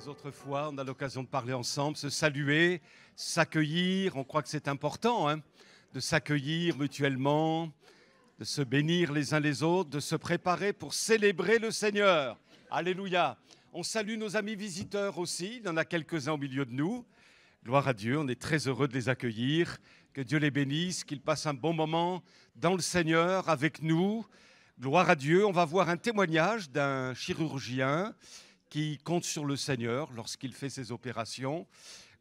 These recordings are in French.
les autres fois, on a l'occasion de parler ensemble, se saluer, s'accueillir. On croit que c'est important de s'accueillir mutuellement, de se bénir les uns les autres, de se préparer pour célébrer le Seigneur. Alléluia. On salue nos amis visiteurs aussi, il y en a quelques-uns au milieu de nous. Gloire à Dieu, on est très heureux de les accueillir. Que Dieu les bénisse, qu'ils passent un bon moment dans le Seigneur avec nous. Gloire à Dieu, on va voir un témoignage d'un chirurgien qui compte sur le Seigneur lorsqu'il fait ses opérations.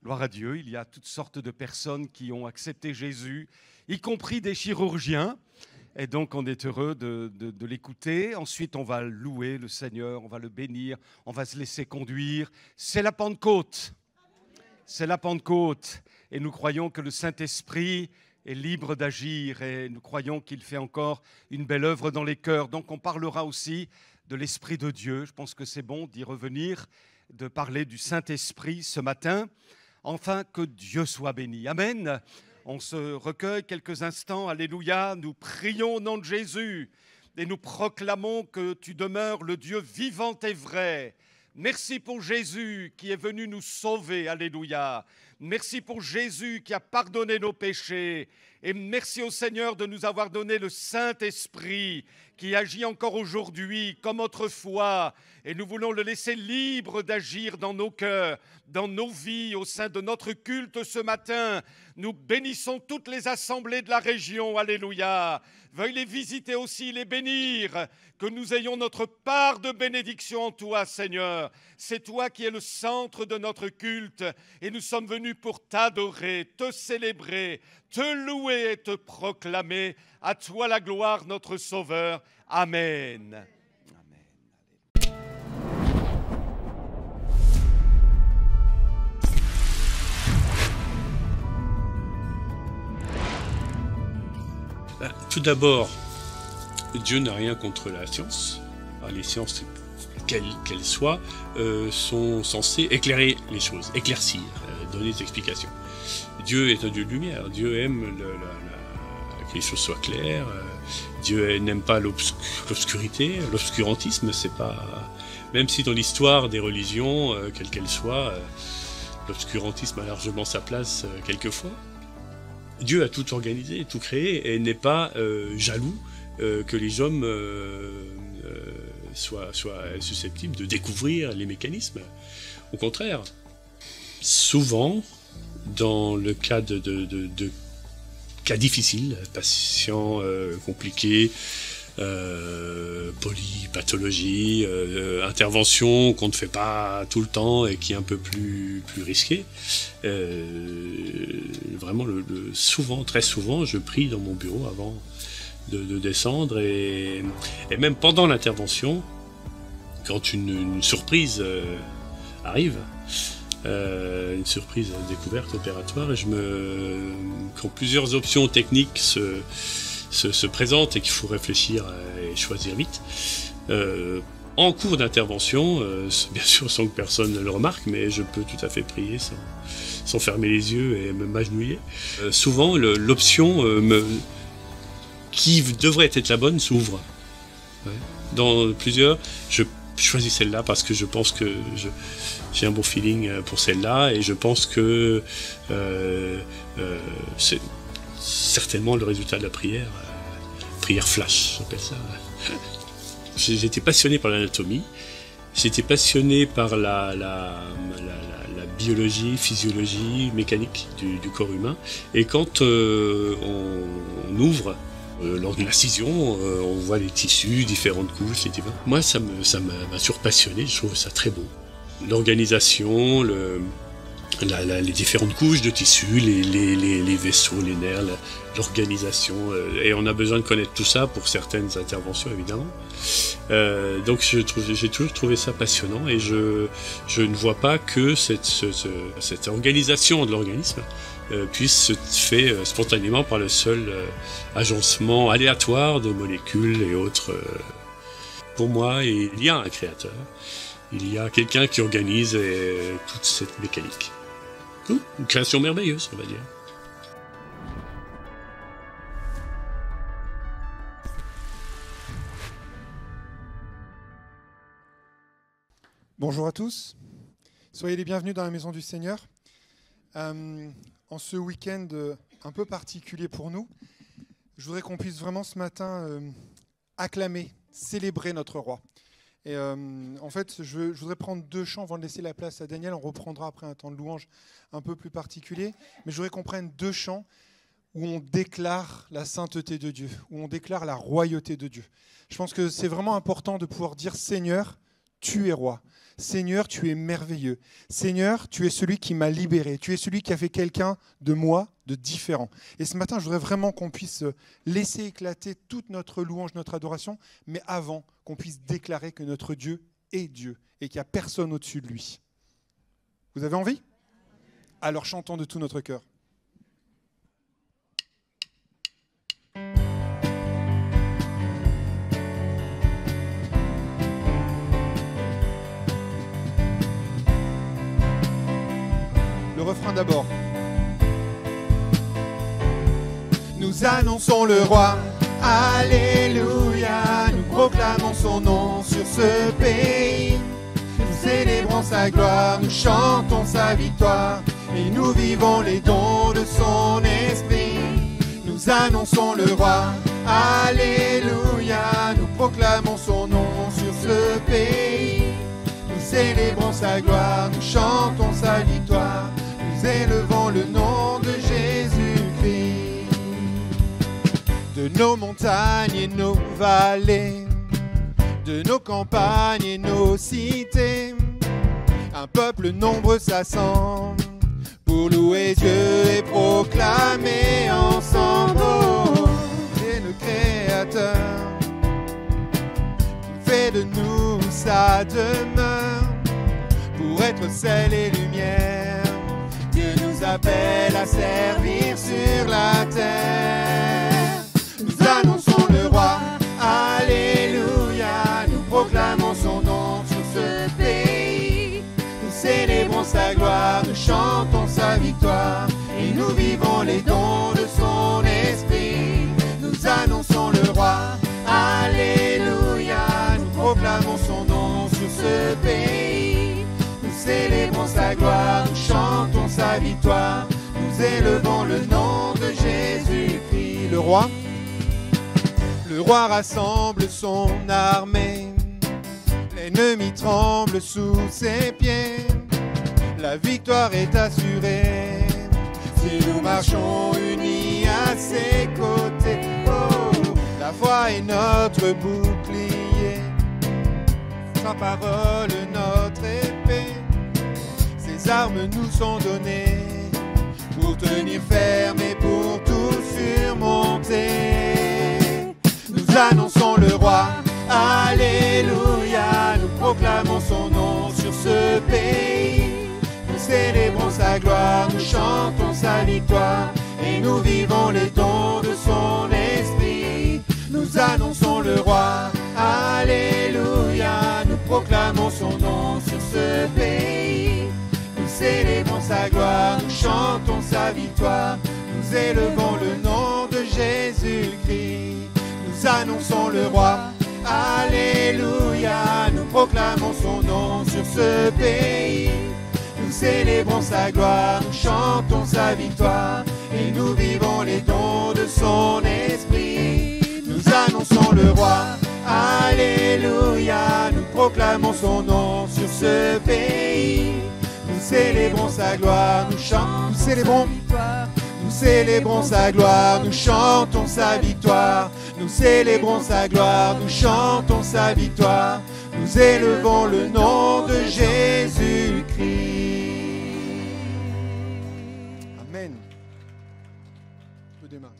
Gloire à Dieu, il y a toutes sortes de personnes qui ont accepté Jésus, y compris des chirurgiens. Et donc, on est heureux de l'écouter. Ensuite, on va louer le Seigneur, on va le bénir, on va se laisser conduire. C'est la Pentecôte. C'est la Pentecôte. Et nous croyons que le Saint-Esprit est libre d'agir et nous croyons qu'il fait encore une belle œuvre dans les cœurs. Donc, on parlera aussi de l'Esprit de Dieu. Je pense que c'est bon d'y revenir, de parler du Saint-Esprit ce matin. Enfin, que Dieu soit béni. Amen. On se recueille quelques instants. Alléluia. Nous prions au nom de Jésus et nous proclamons que tu demeures le Dieu vivant et vrai. Merci pour Jésus qui est venu nous sauver. Alléluia. Merci pour Jésus qui a pardonné nos péchés. Et merci au Seigneur de nous avoir donné le Saint-Esprit qui agit encore aujourd'hui comme autrefois. Et nous voulons le laisser libre d'agir dans nos cœurs, dans nos vies, au sein de notre culte ce matin. Nous bénissons toutes les assemblées de la région. Alléluia. Veuille les visiter aussi, les bénir. Que nous ayons notre part de bénédiction en toi, Seigneur. C'est toi qui es le centre de notre culte. Et nous sommes venus pour t'adorer, te célébrer, te louer et te proclamer. À toi la gloire, notre Sauveur. Amen. Tout d'abord, Dieu n'a rien contre la science. Les sciences, qu'elles soient, sont censées éclairer les choses, éclaircir, donner des explications. Dieu est un Dieu de lumière. Dieu aime que les choses soient claires. Dieu n'aime pas l'obscurité, l'obscurantisme. C'est pas, même si dans l'histoire des religions, quelles qu'elles soient, l'obscurantisme a largement sa place quelquefois. Dieu a tout organisé, tout créé, et n'est pas jaloux que les hommes soient susceptibles de découvrir les mécanismes. Au contraire, souvent, dans le cas de cas difficiles, patients compliqués, polypathologie, intervention qu'on ne fait pas tout le temps et qui est un peu plus risquée. Vraiment, souvent, très souvent, je prie dans mon bureau avant de descendre et même pendant l'intervention, quand une surprise arrive, une surprise découverte opératoire, et quand plusieurs options techniques se présentent et qu'il faut réfléchir et choisir vite, en cours d'intervention, bien sûr sans que personne ne le remarque, mais je peux tout à fait prier sans fermer les yeux et m'agenouiller. Souvent, l'option qui devrait être la bonne s'ouvre. Ouais. Dans plusieurs, je choisis celle-là parce que je pense que j'ai un bon feeling pour celle-là et je pense que c'est certainement le résultat de la prière. Prière flash, j'appelle ça. J'étais passionné par l'anatomie, j'étais passionné par la biologie, physiologie, mécanique du corps humain. Et quand on ouvre, lors de l'incision, on voit les tissus, différentes couches, moi ça m'a surpassionné, je trouve ça très beau. L'organisation, les différentes couches de tissus, les vaisseaux, les nerfs, l'organisation, et on a besoin de connaître tout ça pour certaines interventions évidemment. Donc j'ai toujours trouvé ça passionnant et je ne vois pas que cette organisation de l'organisme puisse se faire spontanément par le seul agencement aléatoire de molécules et autres. Pour moi, il y a un créateur, il y a quelqu'un qui organise toute cette mécanique. Une création merveilleuse, on va dire. Bonjour à tous. Soyez les bienvenus dans la maison du Seigneur. En ce week-end un peu particulier pour nous, je voudrais qu'on puisse vraiment ce matin acclamer, célébrer notre roi. Et en fait, je voudrais prendre 2 chants avant de laisser la place à Daniel. On reprendra après un temps de louange un peu plus particulier. Mais je voudrais qu'on prenne 2 chants où on déclare la sainteté de Dieu, où on déclare la royauté de Dieu. Je pense que c'est vraiment important de pouvoir dire « Seigneur, tu es roi. Seigneur, tu es merveilleux. Seigneur, tu es celui qui m'a libéré. Tu es celui qui a fait quelqu'un de moi de différent. » Et ce matin, je voudrais vraiment qu'on puisse laisser éclater toute notre louange, notre adoration, mais avant qu'on puisse déclarer que notre Dieu est Dieu et qu'il n'y a personne au-dessus de lui. Vous avez envie ? Alors chantons de tout notre cœur. Le refrain d'abord. Nous annonçons le roi, alléluia, nous proclamons son nom sur ce pays. Nous célébrons sa gloire, nous chantons sa victoire, et nous vivons les dons de son esprit. Nous annonçons le roi, alléluia, nous proclamons son nom sur ce pays. Nous célébrons sa gloire, nous chantons sa victoire, nous élevons le nom de Jésus-Christ. De nos montagnes et nos vallées, de nos campagnes et nos cités, un peuple nombreux s'assemble pour louer Dieu et proclamer ensemble. Oh, c'est le Créateur qui fait de nous sa demeure pour être sel et lumière. Dieu nous appelle à servir sur la terre. Nous annonçons le roi, alléluia, nous proclamons son nom sur ce pays. Nous célébrons sa gloire, nous chantons sa victoire, et nous vivons les dons de son esprit. Nous annonçons le roi, alléluia, nous proclamons son nom sur ce pays. Nous célébrons sa gloire, nous chantons sa victoire, nous élevons le nom de Jésus-Christ. Le roi rassemble son armée, l'ennemi tremble sous ses pieds, la victoire est assurée si nous marchons unis à ses côtés. Oh, la foi est notre bouclier, sa parole notre épée, ses armes nous sont données pour tenir ferme et pour tout surmonter. Nous annonçons le roi, alléluia, nous proclamons son nom sur ce pays. Nous célébrons sa gloire, nous chantons sa victoire, et nous vivons les dons de son esprit. Nous annonçons le roi, alléluia, nous proclamons son nom sur ce pays. Nous célébrons sa gloire, nous chantons sa victoire, nous élevons le nom de Jésus-Christ. Nous annonçons le roi, alléluia, nous proclamons son nom sur ce pays. Nous célébrons sa gloire, nous chantons sa victoire, et nous vivons les dons de son esprit. Nous annonçons le roi, alléluia, nous proclamons son nom sur ce pays. Nous célébrons sa gloire, nous chantons, nous célébrons sa gloire, nous chantons sa victoire. Nous célébrons sa gloire, nous chantons sa victoire. Nous élevons le nom de Jésus-Christ. Amen. Je peux démarrer.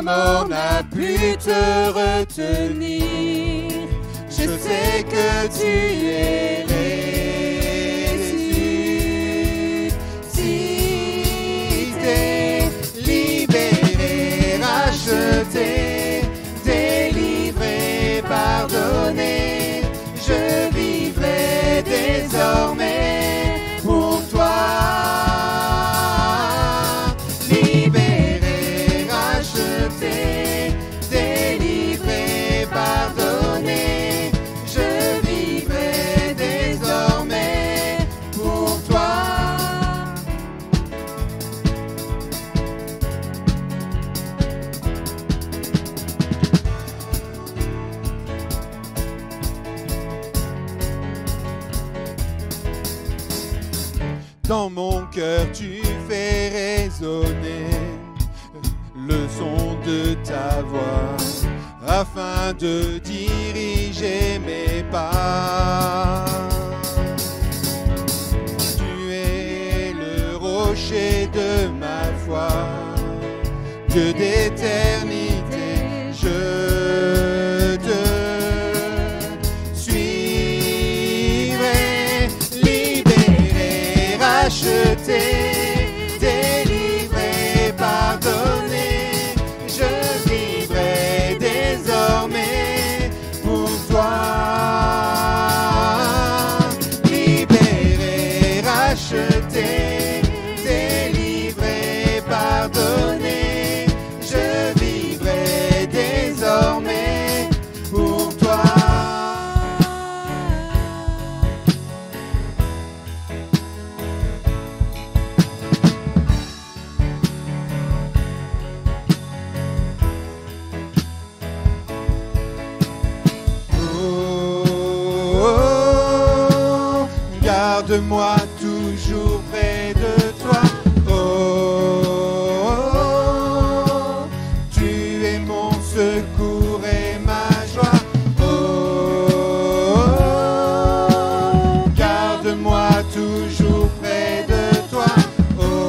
mort n'a pu te retenir. Je sais que tu es ressuscité, libéré, racheté, délivré, pardonné. Je vivrai désormais pour toi. Libéré, racheté, délivré, pardonné. Je vivrai désormais pour toi. Dans mon cœur, tu fais résonner le son de ta voix afin de diriger mes pas. Tu es le rocher de ma foi, Dieu d'éternité, je te suivrai, libéré, racheté, délivré, pardonné. Je vivrai désormais pour toi. Libéré, racheté, délivré, pardonné. Je vivrai désormais pour toi. Oh, garde-moi toujours près de toi. Oh, tu es mon secours et ma joie. Oh, garde-moi toujours près de toi. Oh,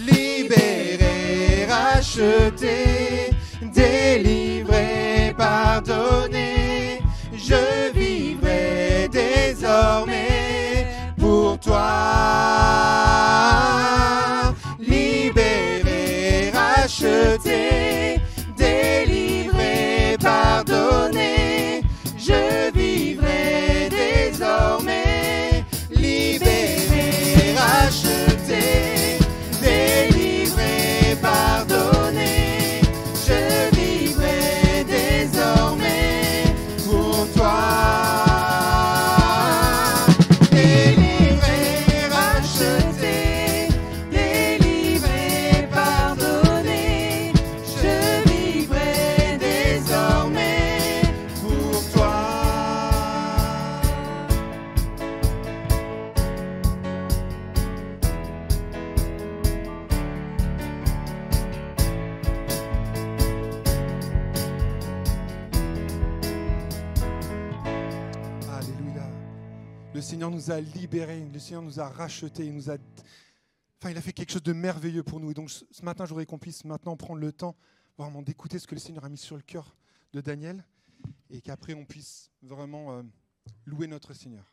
libéré, racheté, délivré, pardonné. Je vivrai désormais pour toi. Libéré, racheté, délivré, pardonné. Je vivrai désormais. Libéré, racheté, délivré, pardonné. Je vivrai désormais pour toi. Délivré, racheté, délivré, pardonné. Je vivrai désormais pour toi. Alléluia. Le Seigneur nous a libérés, le Seigneur nous a rachetés, il a fait quelque chose de merveilleux pour nous. Et donc ce matin, je voudrais qu'on puisse maintenant prendre le temps vraiment d'écouter ce que le Seigneur a mis sur le cœur de Daniel et qu'après on puisse vraiment louer notre Seigneur.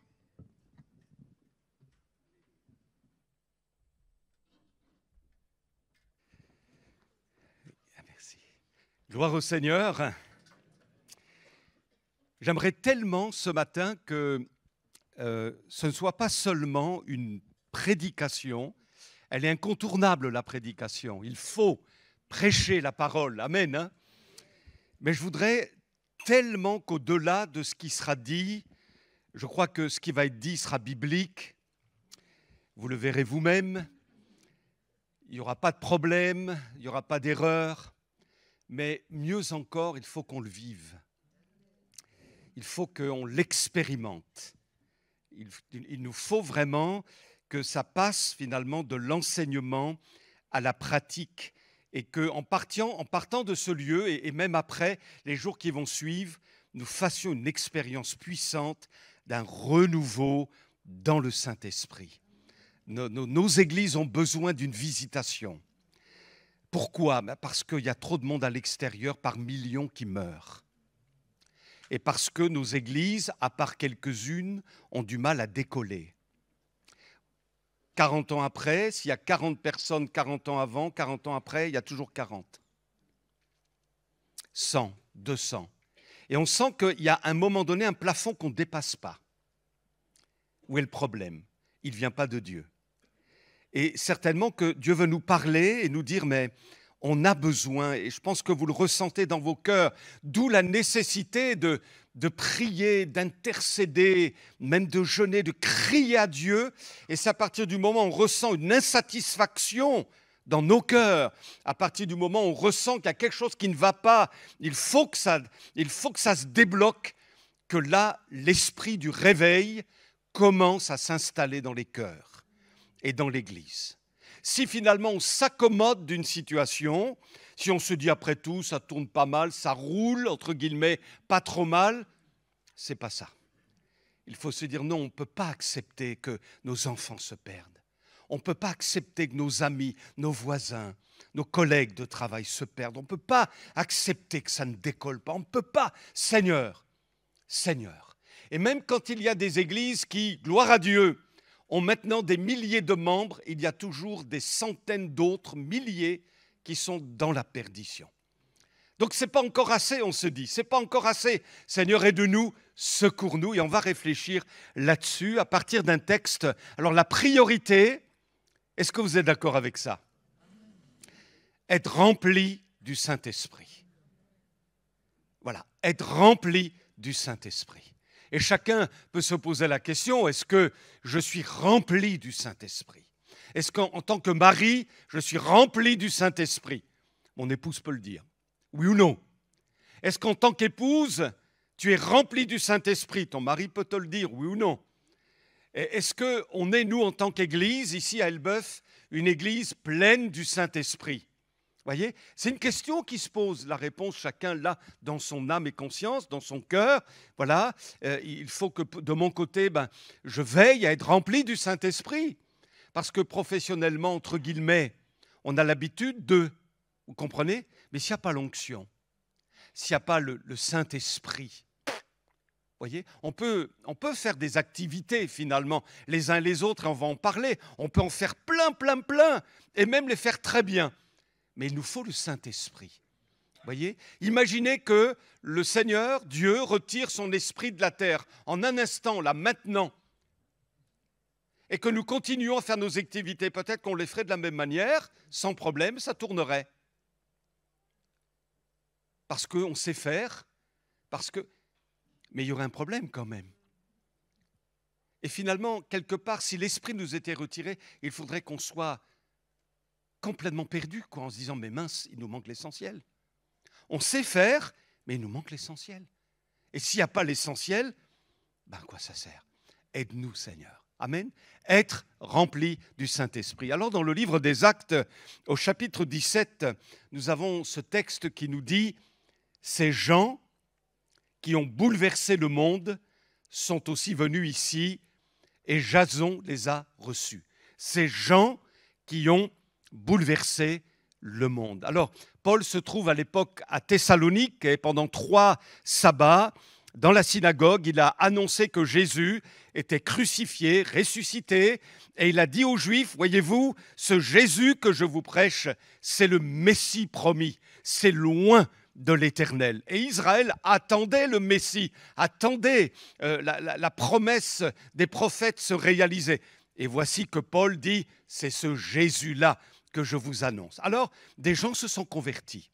Merci. Gloire au Seigneur. J'aimerais tellement ce matin que ce ne soit pas seulement une prédication, elle est incontournable la prédication, il faut prêcher la parole, amen. Hein, mais je voudrais tellement qu'au-delà de ce qui sera dit, je crois que ce qui va être dit sera biblique, vous le verrez vous-même, il n'y aura pas de problème, il n'y aura pas d'erreur, mais mieux encore, il faut qu'on le vive. Il faut qu'on l'expérimente. Il nous faut vraiment que ça passe finalement de l'enseignement à la pratique et qu'en partant de ce lieu et même après, les jours qui vont suivre, nous fassions une expérience puissante d'un renouveau dans le Saint-Esprit. Nos églises ont besoin d'une visitation. Pourquoi? Parce qu'il y a trop de monde à l'extérieur par millions qui meurent. Et parce que nos églises, à part quelques-unes, ont du mal à décoller. 40 ans après, s'il y a 40 personnes 40 ans avant, 40 ans après, il y a toujours 40. 100, 200. Et on sent qu'il y a à un moment donné un plafond qu'on ne dépasse pas. Où est le problème? Il ne vient pas de Dieu. Et certainement que Dieu veut nous parler et nous dire, mais on a besoin, et je pense que vous le ressentez dans vos cœurs, d'où la nécessité de prier, d'intercéder, même de jeûner, de crier à Dieu. Et c'est à partir du moment où on ressent une insatisfaction dans nos cœurs, à partir du moment où on ressent qu'il y a quelque chose qui ne va pas, il faut que ça se débloque, que là, l'esprit du réveil commence à s'installer dans les cœurs et dans l'Église. Si finalement on s'accommode d'une situation, si on se dit après tout, ça tourne pas mal, ça roule, entre guillemets, pas trop mal, c'est pas ça. Il faut se dire non, on ne peut pas accepter que nos enfants se perdent. On ne peut pas accepter que nos amis, nos voisins, nos collègues de travail se perdent. On ne peut pas accepter que ça ne décolle pas. On ne peut pas. Seigneur, Seigneur. Et même quand il y a des églises qui, gloire à Dieu, ont maintenant des milliers de membres, il y a toujours des centaines d'autres, milliers, qui sont dans la perdition. Donc ce n'est pas encore assez, on se dit, ce n'est pas encore assez. Seigneur, aide-nous, secours-nous, et on va réfléchir là-dessus à partir d'un texte. Alors la priorité, est-ce que vous êtes d'accord avec ça? Être rempli du Saint-Esprit. Voilà, être rempli du Saint-Esprit. Et chacun peut se poser la question, est-ce que je suis rempli du Saint-Esprit? Est-ce qu'en tant que mari, je suis rempli du Saint-Esprit? Mon épouse peut le dire. Oui ou non? Est-ce qu'en tant qu'épouse, tu es rempli du Saint-Esprit? Ton mari peut te le dire, oui ou non? Est-ce qu'on est, nous, en tant qu'Église, ici à Elbeuf, une Église pleine du Saint-Esprit? Voyez, c'est une question qui se pose. La réponse, chacun l'a dans son âme et conscience, dans son cœur. Voilà, il faut que de mon côté, je veille à être rempli du Saint-Esprit. Parce que professionnellement, entre guillemets, on a l'habitude de, vous comprenez? Mais s'il n'y a pas l'onction, s'il n'y a pas le Saint-Esprit, voyez, on peut faire des activités finalement, les uns les autres, et on va en parler. On peut en faire plein, et même les faire très bien. Mais il nous faut le Saint-Esprit. Voyez, imaginez que le Seigneur, Dieu, retire son esprit de la terre en un instant, là, maintenant, et que nous continuons à faire nos activités. Peut-être qu'on les ferait de la même manière, sans problème, ça tournerait. Parce qu'on sait faire, mais il y aurait un problème quand même. Et finalement, quelque part, si l'esprit nous était retiré, il faudrait qu'on soit complètement perdu, en se disant, mais mince, il nous manque l'essentiel. On sait faire, mais il nous manque l'essentiel. Et s'il n'y a pas l'essentiel, à quoi ça sert? Aide-nous, Seigneur. Amen. Être rempli du Saint-Esprit. Alors, dans le livre des Actes, au chapitre 17, nous avons ce texte qui nous dit « Ces gens qui ont bouleversé le monde sont aussi venus ici et Jason les a reçus. » Ces gens qui ont bouleversé le monde. Alors, Paul se trouve à l'époque à Thessalonique et pendant 3 sabbats, dans la synagogue, il a annoncé que Jésus était crucifié, ressuscité, et il a dit aux Juifs, voyez-vous, ce Jésus que je vous prêche, c'est le Messie promis, c'est loin de l'Éternel. Et Israël attendait le Messie, attendait la promesse des prophètes se réaliser. Et voici que Paul dit, c'est ce Jésus-là que je vous annonce. Alors, des gens se sont convertis.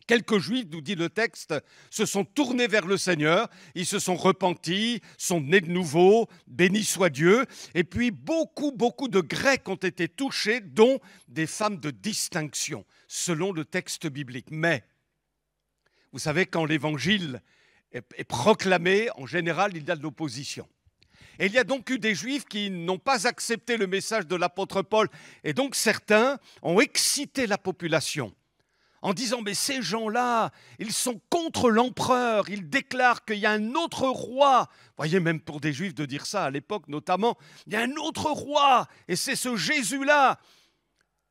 Quelques Juifs, nous dit le texte, se sont tournés vers le Seigneur, ils se sont repentis, sont nés de nouveau, béni soit Dieu. Et puis, beaucoup de Grecs ont été touchés, dont des femmes de distinction, selon le texte biblique. Mais, vous savez, quand l'Évangile est proclamé, en général, il y a de l'opposition. Et il y a donc eu des Juifs qui n'ont pas accepté le message de l'apôtre Paul. Et donc certains ont excité la population en disant « mais ces gens-là, ils sont contre l'empereur, ils déclarent qu'il y a un autre roi ». Vous voyez, même pour des Juifs de dire ça à l'époque notamment, il y a un autre roi et c'est ce Jésus-là.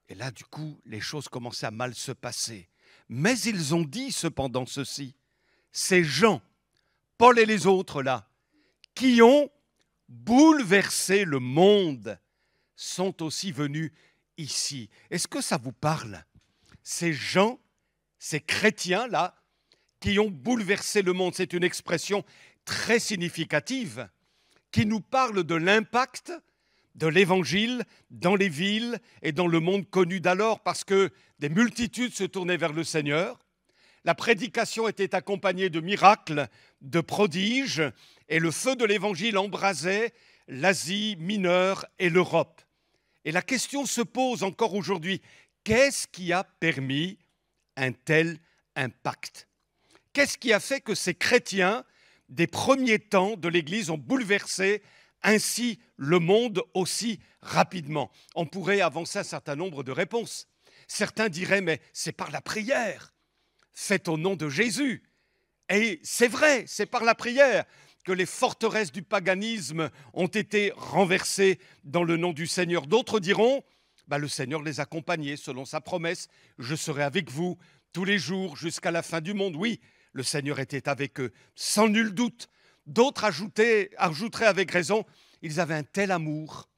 Et là, du coup, les choses commençaient à mal se passer. Mais ils ont dit cependant ceci, ces gens, Paul et les autres là, qui ont bouleversé le monde, sont aussi venus ici. Est-ce que ça vous parle ? Ces gens, ces chrétiens-là, qui ont bouleversé le monde, c'est une expression très significative qui nous parle de l'impact de l'Évangile dans les villes et dans le monde connu d'alors, parce que des multitudes se tournaient vers le Seigneur. La prédication était accompagnée de miracles, de prodiges, et le feu de l'Évangile embrasait l'Asie mineure et l'Europe. Et la question se pose encore aujourd'hui, qu'est-ce qui a permis un tel impact ? Qu'est-ce qui a fait que ces chrétiens des premiers temps de l'Église ont bouleversé ainsi le monde aussi rapidement? On pourrait avancer un certain nombre de réponses. Certains diraient, mais c'est par la prière, faite au nom de Jésus. Et c'est vrai, c'est par la prière que les forteresses du paganisme ont été renversées dans le nom du Seigneur. D'autres diront, le Seigneur les accompagnait selon sa promesse, je serai avec vous tous les jours jusqu'à la fin du monde. Oui, le Seigneur était avec eux, sans nul doute. D'autres ajouteraient avec raison, ils avaient un tel amour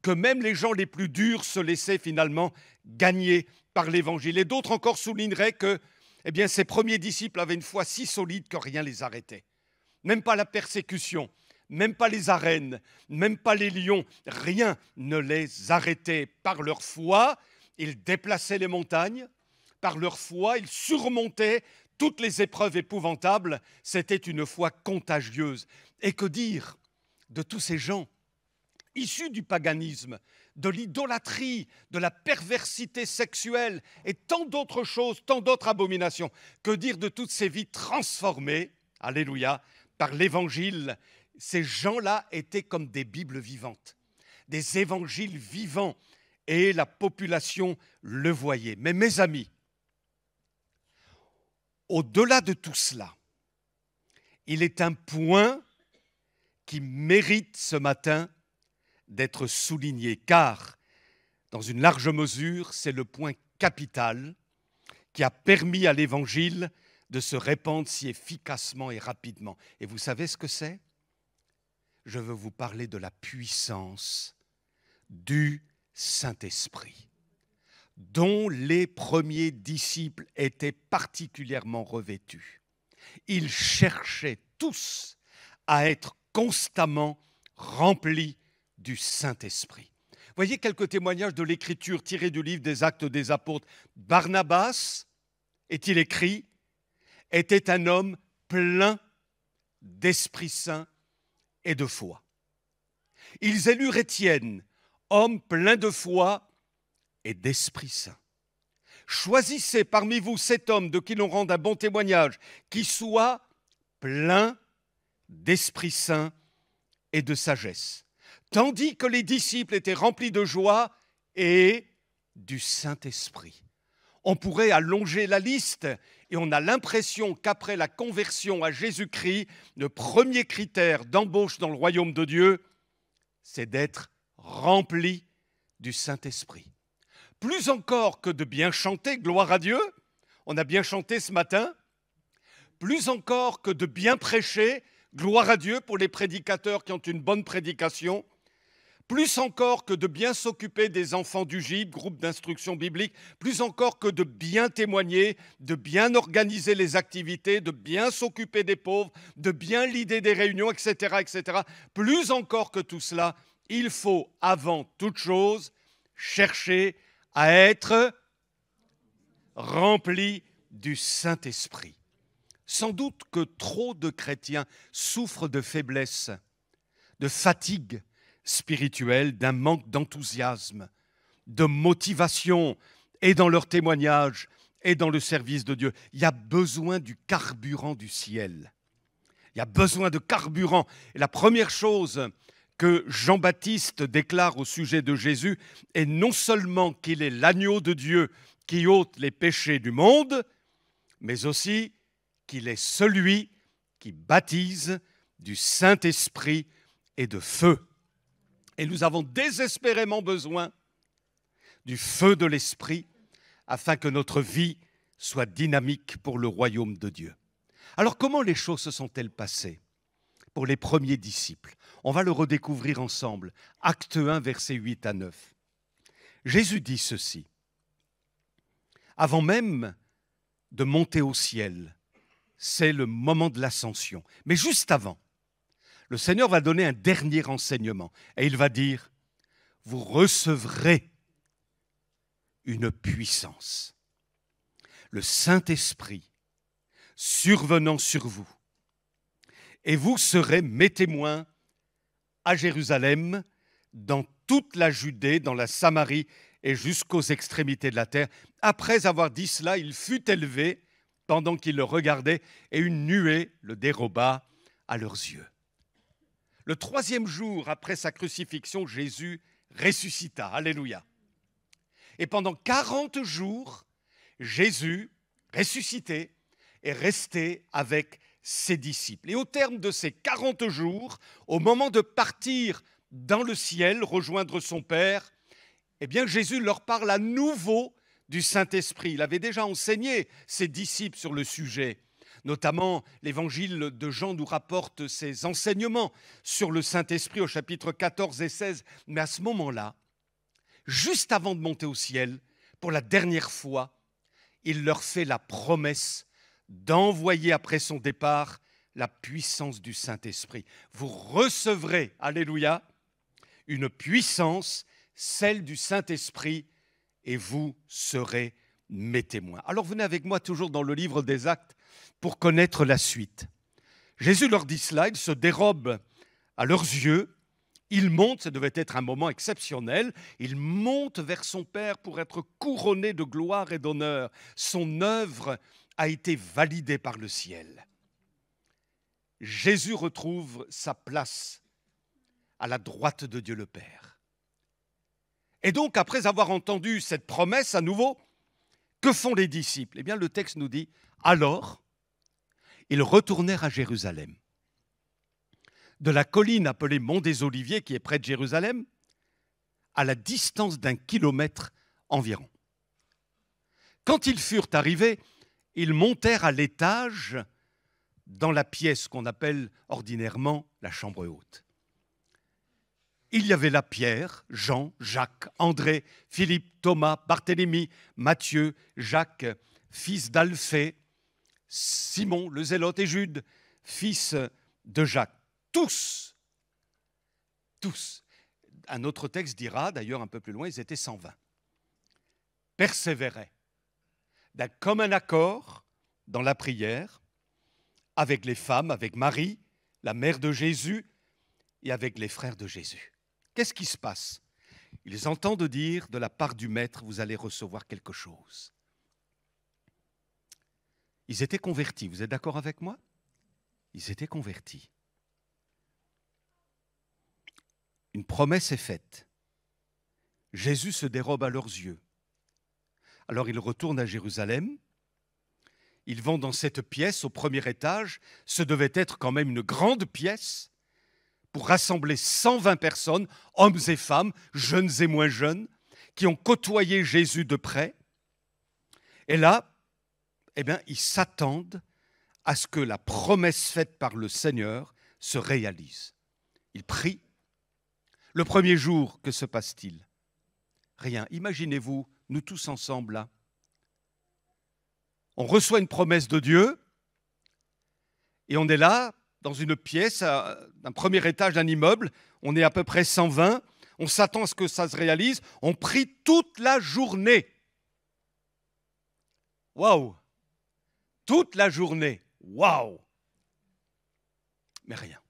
que même les gens les plus durs se laissaient finalement gagner par l'Évangile. Et d'autres encore souligneraient que ces premiers disciples avaient une foi si solide que rien ne les arrêtait. Même pas la persécution, même pas les arènes, même pas les lions, rien ne les arrêtait. Par leur foi, ils déplaçaient les montagnes, par leur foi, ils surmontaient toutes les épreuves épouvantables. C'était une foi contagieuse. Et que dire de tous ces gens issus du paganisme, de l'idolâtrie, de la perversité sexuelle et tant d'autres choses, tant d'autres abominations? Que dire de toutes ces vies transformées, alléluia, par l'Évangile? Ces gens-là étaient comme des Bibles vivantes, des évangiles vivants, et la population le voyait. Mais mes amis, au-delà de tout cela, il est un point qui mérite ce matin d'être souligné, car, dans une large mesure, c'est le point capital qui a permis à l'Évangile de se répandre si efficacement et rapidement. Et vous savez ce que c'est ? Je veux vous parler de la puissance du Saint-Esprit, dont les premiers disciples étaient particulièrement revêtus. Ils cherchaient tous à être constamment remplis du Saint-Esprit. Voyez quelques témoignages de l'Écriture tirés du livre des Actes des Apôtres. Barnabas, est-il écrit, était un homme plein d'Esprit Saint et de foi. Ils élurent Étienne, homme plein de foi et d'Esprit Saint. Choisissez parmi vous cet homme de qui l'on rende un bon témoignage, qui soit plein d'Esprit Saint et de sagesse, tandis que les disciples étaient remplis de joie et du Saint-Esprit. On pourrait allonger la liste et on a l'impression qu'après la conversion à Jésus-Christ, le premier critère d'embauche dans le royaume de Dieu, c'est d'être rempli du Saint-Esprit. Plus encore que de bien chanter, gloire à Dieu, on a bien chanté ce matin, plus encore que de bien prêcher, gloire à Dieu pour les prédicateurs qui ont une bonne prédication, plus encore que de bien s'occuper des enfants du GIB, groupe d'instruction biblique, plus encore que de bien témoigner, de bien organiser les activités, de bien s'occuper des pauvres, de bien l'idée des réunions, etc., etc. Plus encore que tout cela, il faut avant toute chose chercher à être rempli du Saint-Esprit. Sans doute que trop de chrétiens souffrent de faiblesse, de fatigue spirituelle, d'un manque d'enthousiasme, de motivation, et dans leur témoignage, et dans le service de Dieu. Il y a besoin du carburant du ciel. Il y a besoin de carburant. Et la première chose que Jean-Baptiste déclare au sujet de Jésus est non seulement qu'il est l'agneau de Dieu qui ôte les péchés du monde, mais aussi qu'il est celui qui baptise du Saint-Esprit et de feu. Et nous avons désespérément besoin du feu de l'Esprit afin que notre vie soit dynamique pour le royaume de Dieu. Alors comment les choses se sont-elles passées pour les premiers disciples? On va le redécouvrir ensemble. Acte 1, versets 8 à 9. Jésus dit ceci. Avant même de monter au ciel, c'est le moment de l'ascension. Mais juste avant, le Seigneur va donner un dernier enseignement. Et il va dire, vous recevrez une puissance. Le Saint-Esprit survenant sur vous. Et vous serez mes témoins à Jérusalem, dans toute la Judée, dans la Samarie et jusqu'aux extrémités de la terre. Après avoir dit cela, il fut élevé pendant qu'il le regardait et une nuée le déroba à leurs yeux. Le troisième jour après sa crucifixion, Jésus ressuscita. Alléluia. Et pendant 40 jours, Jésus, ressuscité, est resté avec ses disciples. Et au terme de ces 40 jours, au moment de partir dans le ciel, rejoindre son Père, eh bien Jésus leur parle à nouveau du Saint-Esprit. Il avait déjà enseigné ses disciples sur le sujet. Notamment, l'évangile de Jean nous rapporte ses enseignements sur le Saint-Esprit au chapitre 14 et 16. Mais à ce moment-là, juste avant de monter au ciel, pour la dernière fois, il leur fait la promesse d'envoyer après son départ la puissance du Saint-Esprit. Vous recevrez, alléluia, une puissance, celle du Saint-Esprit, et vous serez mes témoins. Alors venez avec moi toujours dans le livre des Actes pour connaître la suite. Jésus leur dit cela, il se dérobe à leurs yeux, il monte, ça devait être un moment exceptionnel, il monte vers son Père pour être couronné de gloire et d'honneur. Son œuvre a été validée par le ciel. Jésus retrouve sa place à la droite de Dieu le Père. Et donc, après avoir entendu cette promesse à nouveau, que font les disciples? Eh bien, le texte nous dit, alors, ils retournèrent à Jérusalem. De la colline appelée Mont des Oliviers, qui est près de Jérusalem, à la distance d'1 kilomètre environ. Quand ils furent arrivés, ils montèrent à l'étage dans la pièce qu'on appelle ordinairement la chambre haute. Il y avait là Pierre, Jean, Jacques, André, Philippe, Thomas, Barthélemy, Matthieu, Jacques, fils d'Alphée, Simon le Zélote et Jude, fils de Jacques. Tous. Un autre texte dira, d'ailleurs un peu plus loin, ils étaient 120. Persévéraient d'un commun accord dans la prière, avec les femmes, avec Marie, la mère de Jésus, et avec les frères de Jésus. Qu'est-ce qui se passe? Ils entendent dire de la part du Maître, vous allez recevoir quelque chose. Ils étaient convertis, vous êtes d'accord avec moi? Ils étaient convertis. Une promesse est faite. Jésus se dérobe à leurs yeux. Alors ils retournent à Jérusalem. Ils vont dans cette pièce au premier étage. Ce devait être quand même une grande pièce pour rassembler 120 personnes, hommes et femmes, jeunes et moins jeunes, qui ont côtoyé Jésus de près. Et là, eh bien, ils s'attendent à ce que la promesse faite par le Seigneur se réalise. Ils prient. Le premier jour, que se passe-t-il? Rien. Imaginez-vous, nous tous ensemble là. On reçoit une promesse de Dieu et on est là, dans une pièce, d'un premier étage d'un immeuble. On est à peu près 120. On s'attend à ce que ça se réalise. On prie toute la journée. Waouh! Toute la journée. Waouh! Mais rien.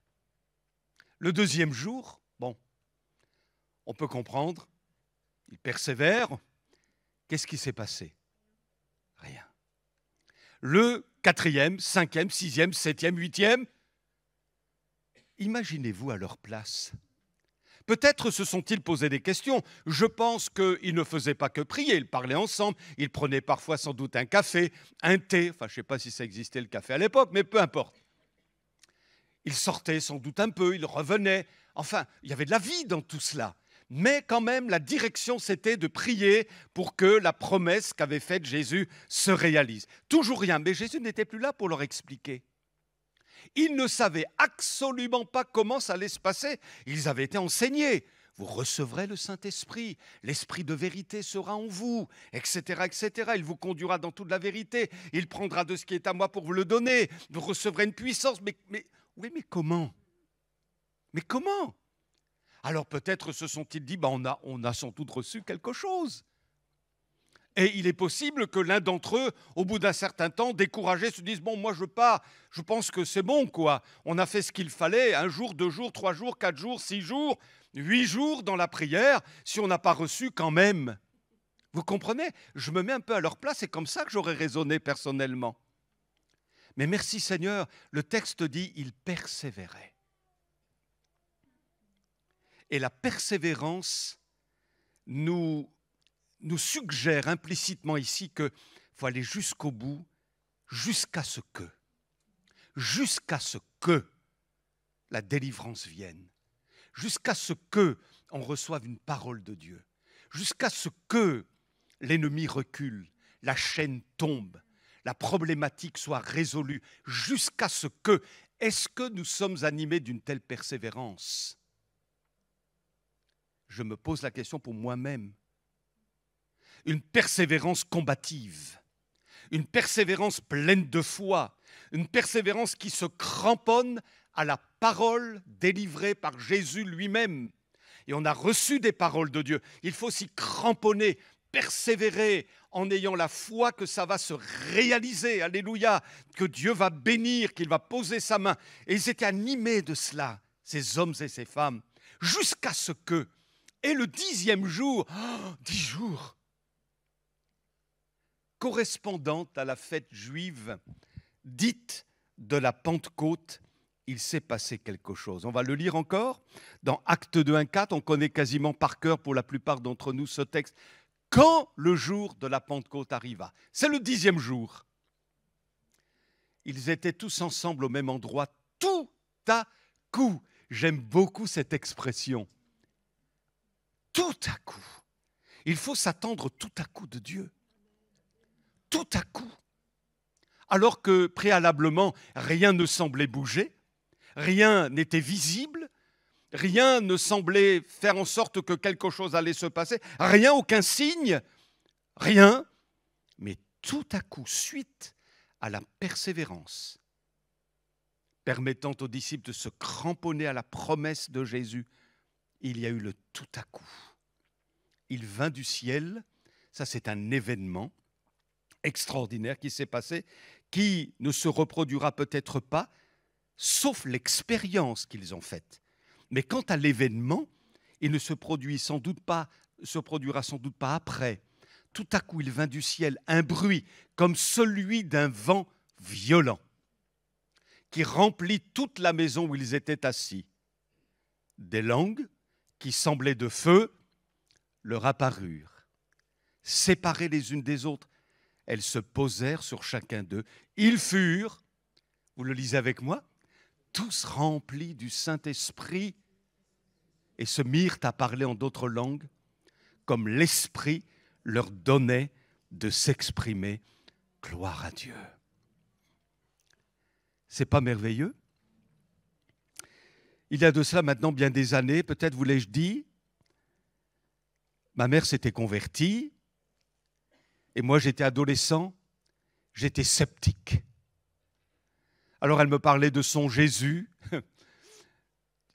Le deuxième jour, bon, on peut comprendre. Ils persévèrent. Qu'est-ce qui s'est passé? Rien. Le 4e, 5e, 6e, 7e, 8e, imaginez-vous à leur place. Peut-être se sont-ils posé des questions. Je pense qu'ils ne faisaient pas que prier, ils parlaient ensemble, ils prenaient parfois sans doute un café, un thé, enfin je ne sais pas si ça existait le café à l'époque, mais peu importe. Ils sortaient sans doute un peu, ils revenaient, enfin il y avait de la vie dans tout cela. Mais quand même, la direction, c'était de prier pour que la promesse qu'avait faite Jésus se réalise. Toujours rien, mais Jésus n'était plus là pour leur expliquer. Ils ne savaient absolument pas comment ça allait se passer. Ils avaient été enseignés. Vous recevrez le Saint-Esprit, l'Esprit de vérité sera en vous, etc., etc. Il vous conduira dans toute la vérité. Il prendra de ce qui est à moi pour vous le donner. Vous recevrez une puissance. Mais comment? Mais comment? Alors peut-être se sont-ils dit, on a sans doute reçu quelque chose. Et il est possible que l'un d'entre eux, au bout d'un certain temps, découragé, se dise, moi je pars, je pense que c'est bon, quoi. On a fait ce qu'il fallait, 1 jour, 2 jours, 3 jours, 4 jours, 6 jours, 8 jours dans la prière, si on n'a pas reçu quand même. Vous comprenez? Je me mets un peu à leur place, c'est comme ça que j'aurais raisonné personnellement. Mais merci Seigneur, le texte dit, il persévérait. Et la persévérance nous suggère implicitement ici qu'il faut aller jusqu'au bout, jusqu'à ce que la délivrance vienne, jusqu'à ce que on reçoive une parole de Dieu, jusqu'à ce que l'ennemi recule, la chaîne tombe, la problématique soit résolue, jusqu'à ce que, est-ce que nous sommes animés d'une telle persévérance? Je me pose la question pour moi-même. Une persévérance combative, une persévérance pleine de foi, une persévérance qui se cramponne à la parole délivrée par Jésus lui-même. Et on a reçu des paroles de Dieu. Il faut s'y cramponner, persévérer en ayant la foi que ça va se réaliser, alléluia, que Dieu va bénir, qu'il va poser sa main. Et ils étaient animés de cela, ces hommes et ces femmes, jusqu'à ce que, et le 10e jour, 10 jours, correspondant à la fête juive dite de la Pentecôte, il s'est passé quelque chose. On va le lire encore dans Actes 2, 1, 4. On connaît quasiment par cœur pour la plupart d'entre nous ce texte. Quand le jour de la Pentecôte arriva, c'est le 10e jour, ils étaient tous ensemble au même endroit, tout à coup. J'aime beaucoup cette expression. Tout à coup. Il faut s'attendre tout à coup de Dieu. Tout à coup. Alors que préalablement, rien ne semblait bouger, rien n'était visible, rien ne semblait faire en sorte que quelque chose allait se passer, rien, aucun signe, rien. Mais tout à coup, suite à la persévérance, permettant aux disciples de se cramponner à la promesse de Jésus, il y a eu le tout à coup. Il vint du ciel, ça c'est un événement extraordinaire qui s'est passé, qui ne se reproduira peut-être pas, sauf l'expérience qu'ils ont faite. Mais quant à l'événement, il ne se produira sans doute pas après. Tout à coup, il vint du ciel un bruit comme celui d'un vent violent qui remplit toute la maison où ils étaient assis. Des langues qui semblaient de feu leur apparurent. Séparées les unes des autres, elles se posèrent sur chacun d'eux. Ils furent, vous le lisez avec moi, tous remplis du Saint-Esprit et se mirent à parler en d'autres langues, comme l'Esprit leur donnait de s'exprimer. Gloire à Dieu. C'est pas merveilleux? Il y a de cela maintenant bien des années, peut-être vous l'ai-je dit, ma mère s'était convertie et moi j'étais adolescent, j'étais sceptique. Alors elle me parlait de son Jésus,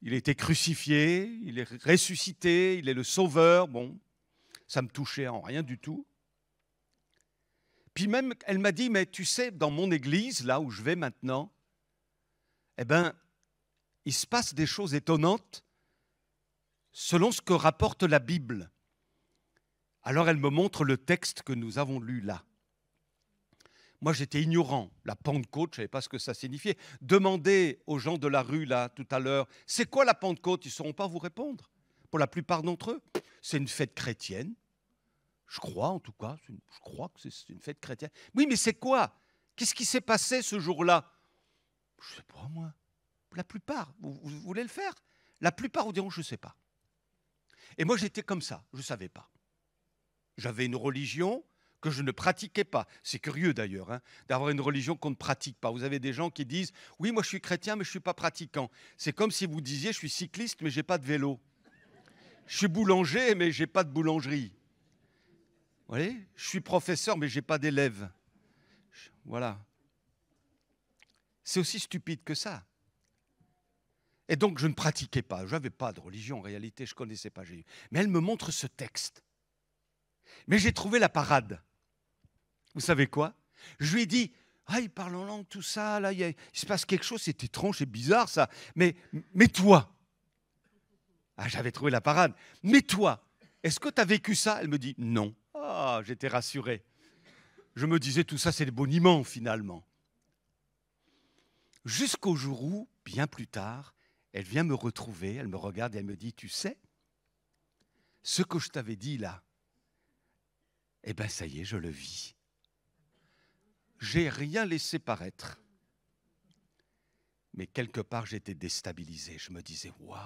il était crucifié, il est ressuscité, il est le sauveur, bon, ça me touchait en rien du tout. Puis même, elle m'a dit, mais tu sais, dans mon église, là où je vais maintenant, eh bien, il se passe des choses étonnantes selon ce que rapporte la Bible. Alors elle me montre le texte que nous avons lu là. Moi, j'étais ignorant. La Pentecôte, je ne savais pas ce que ça signifiait. Demandez aux gens de la rue, là, tout à l'heure, c'est quoi la Pentecôte? Ils ne sauront pas vous répondre. pour la plupart d'entre eux. C'est une fête chrétienne. Je crois en tout cas, je crois que c'est une fête chrétienne. Oui, mais c'est quoi? Qu'est-ce qui s'est passé ce jour-là? Je ne sais pas moi. La plupart, vous voulez le faire? La plupart vous diront je ne sais pas. Et moi j'étais comme ça, je ne savais pas. J'avais une religion que je ne pratiquais pas. C'est curieux d'ailleurs, hein, d'avoir une religion qu'on ne pratique pas. Vous avez des gens qui disent « Oui, moi je suis chrétien, mais je ne suis pas pratiquant ». C'est comme si vous disiez « Je suis cycliste, mais je n'ai pas de vélo ». Je suis boulanger, mais je n'ai pas de boulangerie. Vous voyez? Je suis professeur, mais je n'ai pas d'élèves. Voilà. C'est aussi stupide que ça. Et donc, je ne pratiquais pas. Je n'avais pas de religion, en réalité, je ne connaissais pas Jésus. Mais elle me montre ce texte. Mais j'ai trouvé la parade. Vous savez quoi? Je lui ai dit, ah, il parle en langue, tout ça, là, il se passe quelque chose, c'est étrange, c'est bizarre, ça. Mais toi, ah, j'avais trouvé la parade. Mais toi, est-ce que tu as vécu ça? Elle me dit, non. Ah, j'étais rassuré. Je me disais, tout ça, c'est des boniments, finalement. Jusqu'au jour où, bien plus tard, elle vient me retrouver, elle me regarde et elle me dit, tu sais, ce que je t'avais dit là, eh bien ça y est, je le vis. J'ai rien laissé paraître. Mais quelque part, j'étais déstabilisé. Je me disais, waouh,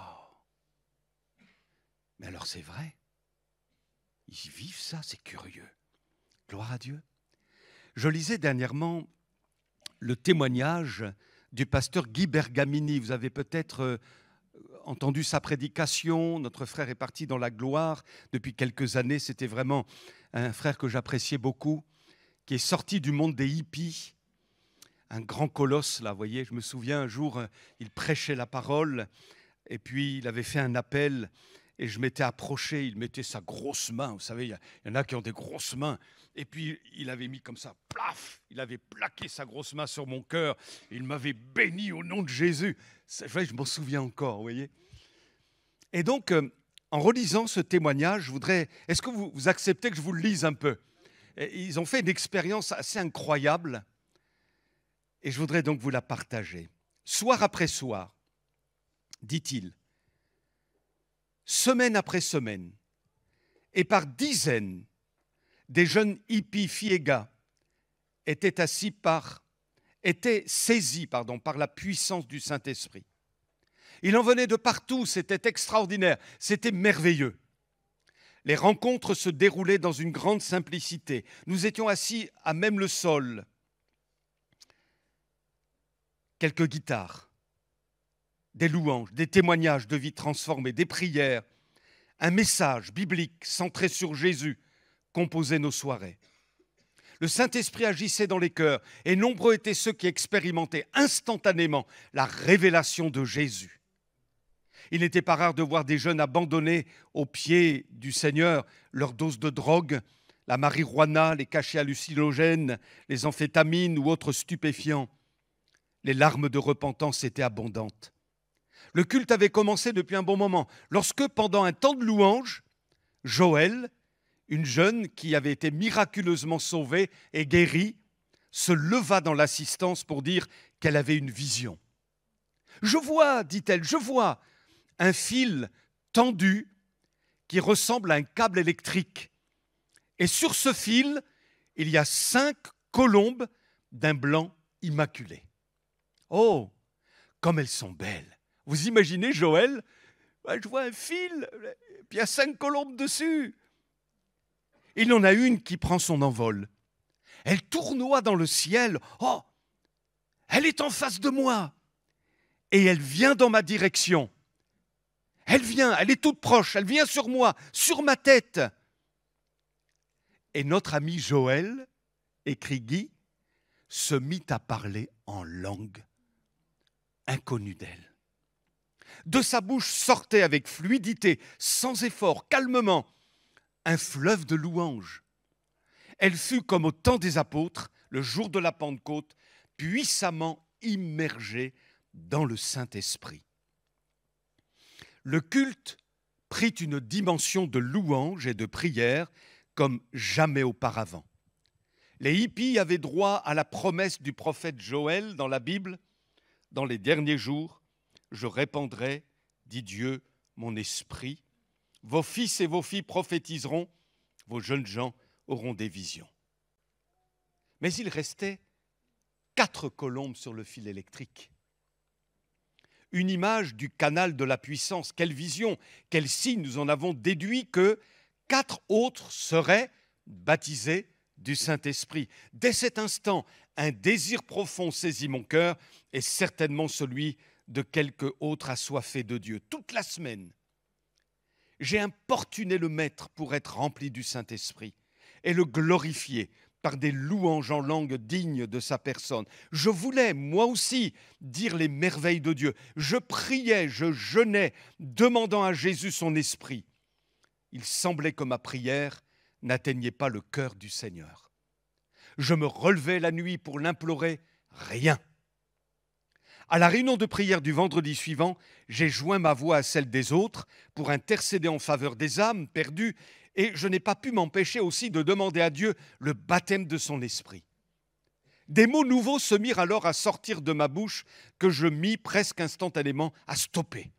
mais alors c'est vrai. Ils vivent ça, c'est curieux. Gloire à Dieu. Je lisais dernièrement le témoignage du pasteur Guy Bergamini. Vous avez peut-être entendu sa prédication. Notre frère est parti dans la gloire depuis quelques années. C'était vraiment un frère que j'appréciais beaucoup, qui est sorti du monde des hippies. Un grand colosse, là, vous voyez. Je me souviens, un jour, il prêchait la parole et puis il avait fait un appel et je m'étais approché. Il mettait sa grosse main. Vous savez, il y en a qui ont des grosses mains. Et puis, il avait mis comme ça, plaf, il avait plaqué sa grosse main sur mon cœur. Il m'avait béni au nom de Jésus. Je m'en souviens encore, vous voyez. Et donc, en relisant ce témoignage, je voudrais... Est-ce que vous acceptez que je vous le lise un peu? Ils ont fait une expérience assez incroyable. Et je voudrais donc vous la partager. Soir après soir, dit-il, semaine après semaine, et par dizaines, des jeunes hippies, filles et gars, étaient saisis par la puissance du Saint-Esprit. Il en venait de partout, c'était extraordinaire, c'était merveilleux. Les rencontres se déroulaient dans une grande simplicité. Nous étions assis à même le sol. Quelques guitares, des louanges, des témoignages de vie transformée, des prières, un message biblique centré sur Jésus composait nos soirées. Le Saint-Esprit agissait dans les cœurs et nombreux étaient ceux qui expérimentaient instantanément la révélation de Jésus. Il n'était pas rare de voir des jeunes abandonner aux pieds du Seigneur leur dose de drogue, la marijuana, les cachets hallucinogènes, les amphétamines ou autres stupéfiants. Les larmes de repentance étaient abondantes. Le culte avait commencé depuis un bon moment, lorsque, pendant un temps de louange, Joël, une jeune qui avait été miraculeusement sauvée et guérie, se leva dans l'assistance pour dire qu'elle avait une vision. « Je vois, dit-elle, je vois un fil tendu qui ressemble à un câble électrique. Et sur ce fil, il y a 5 colombes d'un blanc immaculé. Oh, comme elles sont belles! Vous imaginez, Joël? Je vois un fil, puis il y a 5 colombes dessus. Il y en a une qui prend son envol. Elle tournoie dans le ciel. Oh, elle est en face de moi. Et elle vient dans ma direction. Elle vient, elle est toute proche, elle vient sur moi, sur ma tête. Et notre ami Joël, écrit Guy, se mit à parler en langue inconnue d'elle. De sa bouche sortait avec fluidité, sans effort, calmement, un fleuve de louanges. Elle fut comme au temps des apôtres, le jour de la Pentecôte, puissamment immergée dans le Saint-Esprit. Le culte prit une dimension de louange et de prière comme jamais auparavant. Les hippies avaient droit à la promesse du prophète Joël dans la Bible. Dans les derniers jours, je répandrai, dit Dieu, mon esprit Vos fils et vos filles prophétiseront, vos jeunes gens auront des visions. Mais il restait 4 colombes sur le fil électrique. Une image du canal de la puissance. Quelle vision, quel signe. Nous en avons déduit que 4 autres seraient baptisés du Saint-Esprit. Dès cet instant, un désir profond saisit mon cœur et certainement celui de quelque autre assoiffé de Dieu. Toute la semaine, j'ai importuné le Maître pour être rempli du Saint-Esprit et le glorifier par des louanges en langue dignes de sa personne. Je voulais, moi aussi, dire les merveilles de Dieu. Je priais, je jeûnais, demandant à Jésus son esprit. Il semblait que ma prière n'atteignait pas le cœur du Seigneur. Je me relevais la nuit pour l'implorer, rien. À la réunion de prière du vendredi suivant, j'ai joint ma voix à celle des autres pour intercéder en faveur des âmes perdues et je n'ai pas pu m'empêcher aussi de demander à Dieu le baptême de son esprit. Des mots nouveaux se mirent alors à sortir de ma bouche que je mis presque instantanément à stopper.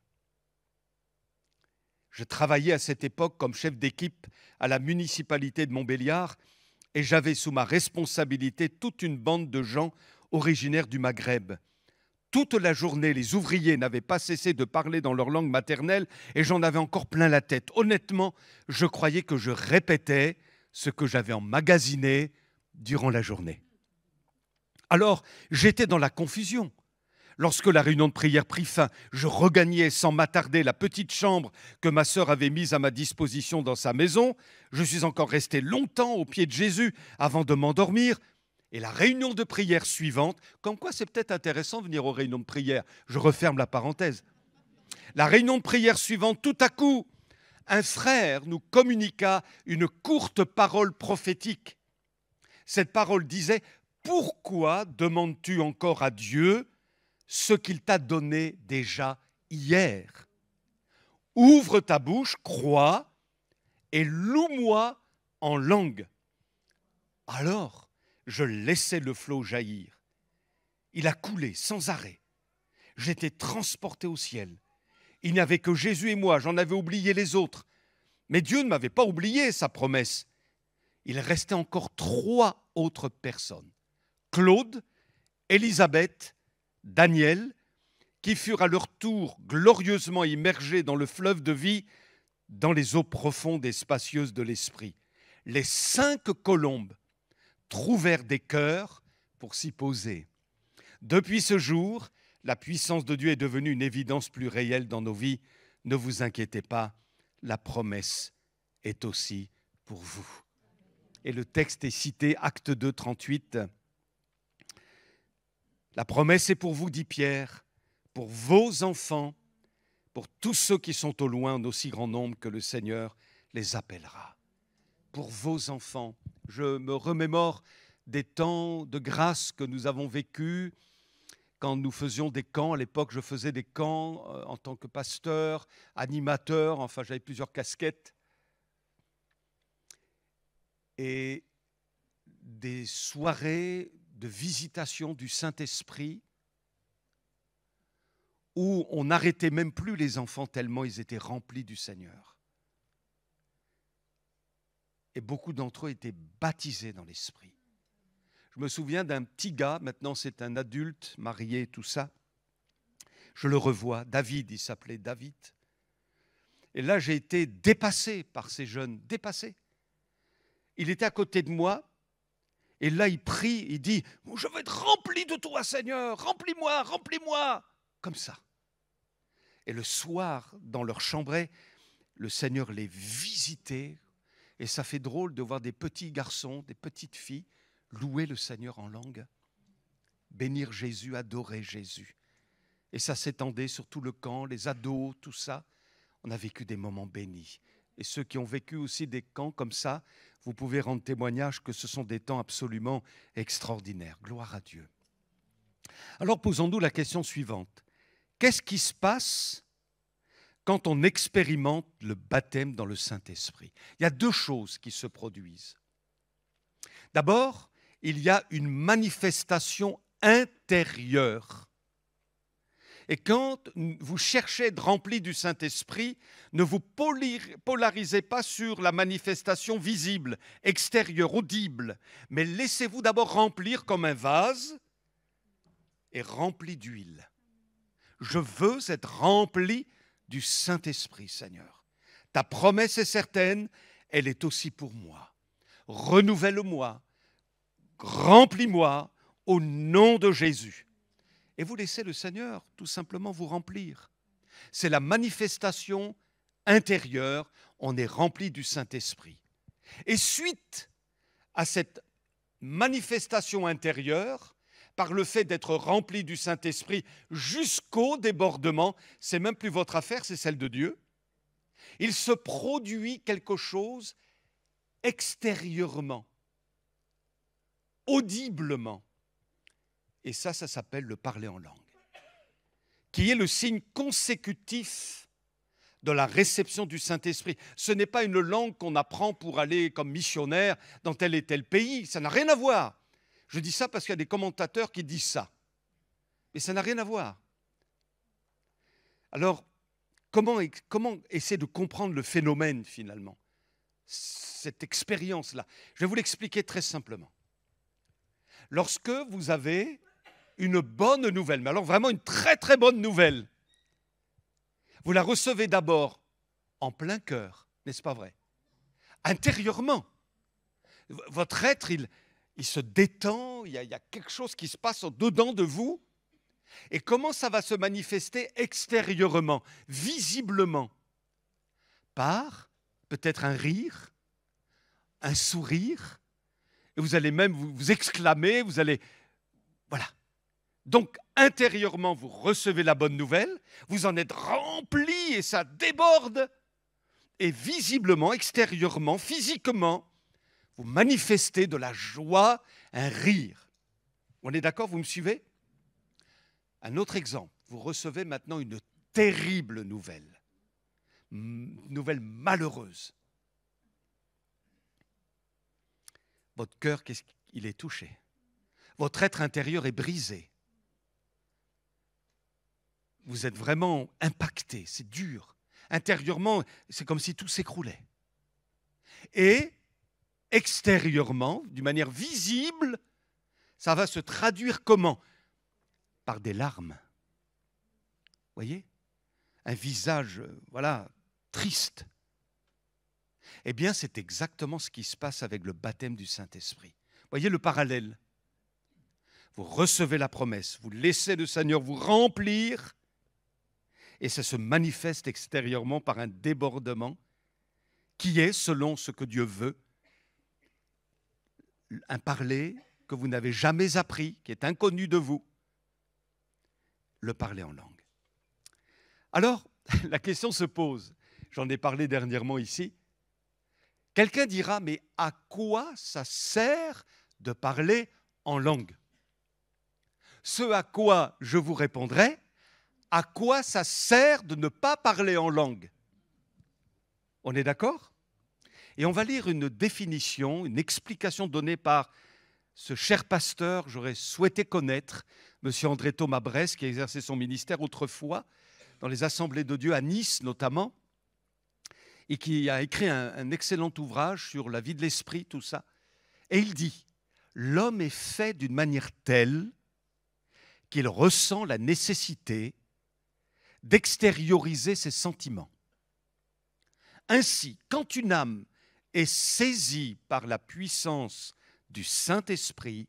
Je travaillais à cette époque comme chef d'équipe à la municipalité de Montbéliard et j'avais sous ma responsabilité toute une bande de gens originaires du Maghreb. Toute la journée, les ouvriers n'avaient pas cessé de parler dans leur langue maternelle et j'en avais encore plein la tête. Honnêtement, je croyais que je répétais ce que j'avais emmagasiné durant la journée. Alors, j'étais dans la confusion. Lorsque la réunion de prière prit fin, je regagnais sans m'attarder la petite chambre que ma sœur avait mise à ma disposition dans sa maison. Je suis encore resté longtemps au pied de Jésus avant de m'endormir. Et la réunion de prière suivante, comme quoi c'est peut-être intéressant de venir aux réunions de prière, je referme la parenthèse. La réunion de prière suivante, tout à coup, un frère nous communiqua une courte parole prophétique. Cette parole disait « Pourquoi demandes-tu encore à Dieu ce qu'il t'a donné déjà hier ? Ouvre ta bouche, crois et loue-moi en langue. » Alors, je laissais le flot jaillir. Il a coulé sans arrêt. J'étais transporté au ciel. Il n'y avait que Jésus et moi, j'en avais oublié les autres. Mais Dieu ne m'avait pas oublié sa promesse. Il restait encore 3 autres personnes. Claude, Élisabeth, Daniel, qui furent à leur tour glorieusement immergés dans le fleuve de vie, dans les eaux profondes et spacieuses de l'esprit. Les 5 colombes trouvèrent des cœurs pour s'y poser. Depuis ce jour, la puissance de Dieu est devenue une évidence plus réelle dans nos vies. Ne vous inquiétez pas, la promesse est aussi pour vous. Et le texte est cité, Acte 2, 38. La promesse est pour vous, dit Pierre, pour vos enfants, pour tous ceux qui sont au loin, en aussi grand nombre que le Seigneur les appellera. Pour vos enfants. Je me remémore des temps de grâce que nous avons vécus quand nous faisions des camps. À l'époque, je faisais des camps en tant que pasteur, animateur, enfin j'avais plusieurs casquettes. Et des soirées de visitation du Saint-Esprit où on n'arrêtait même plus les enfants tellement ils étaient remplis du Seigneur. Et beaucoup d'entre eux étaient baptisés dans l'Esprit. Je me souviens d'un petit gars, maintenant c'est un adulte, marié, tout ça. Je le revois, David, il s'appelait David. Et là, j'ai été dépassé par ces jeunes, dépassé. Il était à côté de moi, et là, il prie, il dit « Je veux être rempli de toi, Seigneur, remplis-moi, remplis-moi » comme ça. Et le soir, dans leur chambray, le Seigneur les visitait. Et ça fait drôle de voir des petits garçons, des petites filles louer le Seigneur en langue, bénir Jésus, adorer Jésus. Et ça s'étendait sur tout le camp, les ados, tout ça. On a vécu des moments bénis. Et ceux qui ont vécu aussi des camps comme ça, vous pouvez rendre témoignage que ce sont des temps absolument extraordinaires. Gloire à Dieu. Alors posons-nous la question suivante. Qu'est-ce qui se passe quand on expérimente le baptême dans le Saint-Esprit? Il y a 2 choses qui se produisent. D'abord, il y a une manifestation intérieure Et quand vous cherchez à être rempli du Saint-Esprit, ne vous polarisez pas sur la manifestation visible, extérieure, audible, mais laissez-vous d'abord remplir comme un vase et rempli d'huile. Je veux être rempli du Saint-Esprit, Seigneur. Ta promesse est certaine, elle est aussi pour moi. Renouvelle-moi, remplis-moi au nom de Jésus. Et vous laissez le Seigneur tout simplement vous remplir. C'est la manifestation intérieure, on est rempli du Saint-Esprit. Et suite à cette manifestation intérieure, par le fait d'être rempli du Saint-Esprit jusqu'au débordement, c'est même plus votre affaire, c'est celle de Dieu, il se produit quelque chose extérieurement, audiblement. Et ça s'appelle le parler en langue, qui est le signe consécutif de la réception du Saint-Esprit. Ce n'est pas une langue qu'on apprend pour aller comme missionnaire dans tel et tel pays, ça n'a rien à voir. Je dis ça parce qu'il y a des commentateurs qui disent ça, mais ça n'a rien à voir. Alors, comment essayer de comprendre le phénomène finalement, cette expérience-là? Je vais vous l'expliquer très simplement. Lorsque vous avez une bonne nouvelle, mais alors vraiment une très très bonne nouvelle, vous la recevez d'abord en plein cœur, n'est-ce pas vrai? Intérieurement. Votre être, il se détend, il y a quelque chose qui se passe au-dedans de vous. Et comment ça va se manifester extérieurement, visiblement? Par peut-être un rire, un sourire, et vous allez même vous exclamer, vous allez... Voilà. Donc, intérieurement, vous recevez la bonne nouvelle, vous en êtes rempli et ça déborde. Et visiblement, extérieurement, physiquement, vous manifestez de la joie, un rire. On est d'accord, vous me suivez? Un autre exemple, vous recevez maintenant une terrible nouvelle, une nouvelle malheureuse. Votre cœur, il est touché. Votre être intérieur est brisé. Vous êtes vraiment impacté, c'est dur. Intérieurement, c'est comme si tout s'écroulait. Et extérieurement, d'une manière visible, ça va se traduire comment? Par des larmes. Vous voyez? Un visage, voilà, triste. Eh bien, c'est exactement ce qui se passe avec le baptême du Saint-Esprit. Vous voyez le parallèle? Vous recevez la promesse, vous laissez le Seigneur vous remplir, et ça se manifeste extérieurement par un débordement qui est, selon ce que Dieu veut, un parler que vous n'avez jamais appris, qui est inconnu de vous, le parler en langue. Alors, la question se pose, j'en ai parlé dernièrement ici, quelqu'un dira, mais à quoi ça sert de parler en langue? Ce à quoi je vous répondrai, à quoi ça sert de ne pas parler en langue? On est d'accord? Et on va lire une définition, une explication donnée par ce cher pasteur, j'aurais souhaité connaître, M. André Thomas Bresse, qui a exercé son ministère autrefois, dans les Assemblées de Dieu à Nice notamment, et qui a écrit un excellent ouvrage sur la vie de l'esprit, tout ça. Et il dit, l'homme est fait d'une manière telle qu'il ressent la nécessité d'extérioriser ses sentiments. Ainsi, quand une âme est saisie par la puissance du Saint-Esprit,